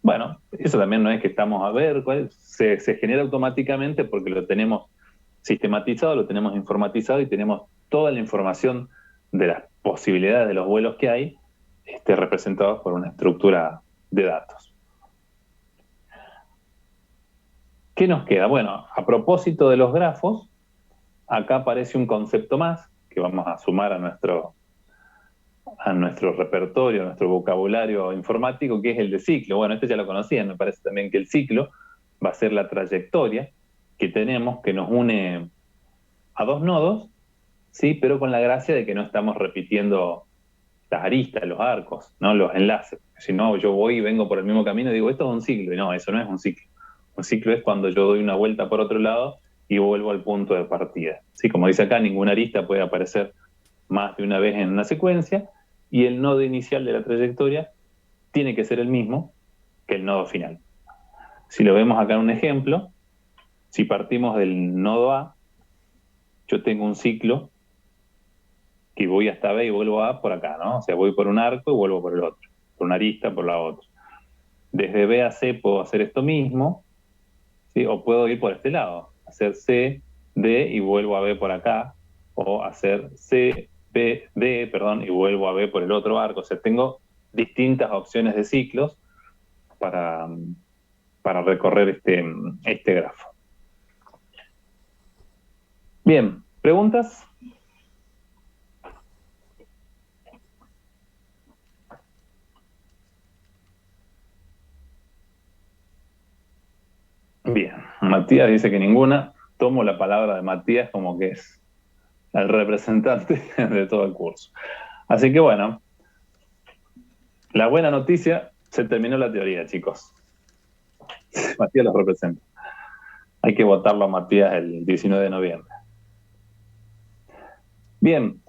Bueno, eso también no es que estamos a ver, se genera automáticamente porque lo tenemos sistematizado, lo tenemos informatizado y tenemos toda la información de las posibilidades de los vuelos que hay representados por una estructura de datos. ¿Qué nos queda? Bueno, a propósito de los grafos, acá aparece un concepto más que vamos a sumar a nuestro repertorio, a nuestro vocabulario informático, que es el de ciclo. Bueno, este ya lo conocían, me parece también que el ciclo va a ser la trayectoria que tenemos que nos une a dos nodos, ¿sí? Pero con la gracia de que no estamos repitiendo las aristas, los arcos, ¿no? Los enlaces. Si no, yo voy y vengo por el mismo camino y digo, esto es un ciclo. Y no, eso no es un ciclo. Un ciclo es cuando yo doy una vuelta por otro lado y vuelvo al punto de partida. ¿Sí? Como dice acá, ninguna arista puede aparecer más de una vez en una secuencia, y el nodo inicial de la trayectoria tiene que ser el mismo que el nodo final. Si lo vemos acá en un ejemplo, si partimos del nodo A, yo tengo un ciclo que voy hasta B y vuelvo a A por acá, ¿no? O sea, voy por un arco y vuelvo por el otro, por una arista, por la otra. Desde B a C puedo hacer esto mismo, ¿sí? O puedo ir por este lado, hacer C, D y vuelvo a B por acá, o hacer C, B, D, perdón, y vuelvo a B por el otro arco. O sea, tengo distintas opciones de ciclos para recorrer este grafo. Bien, ¿preguntas? Bien, Matías dice que ninguna. Tomo la palabra de Matías como que es el representante de todo el curso. Así que bueno, la buena noticia, se terminó la teoría, chicos. Matías los representa. Hay que votarlo a Matías el 19 de noviembre. Bien,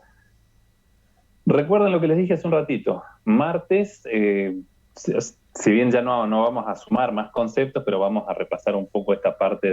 recuerden lo que les dije hace un ratito. Martes, si bien ya no vamos a sumar más conceptos, pero vamos a repasar un poco esta parte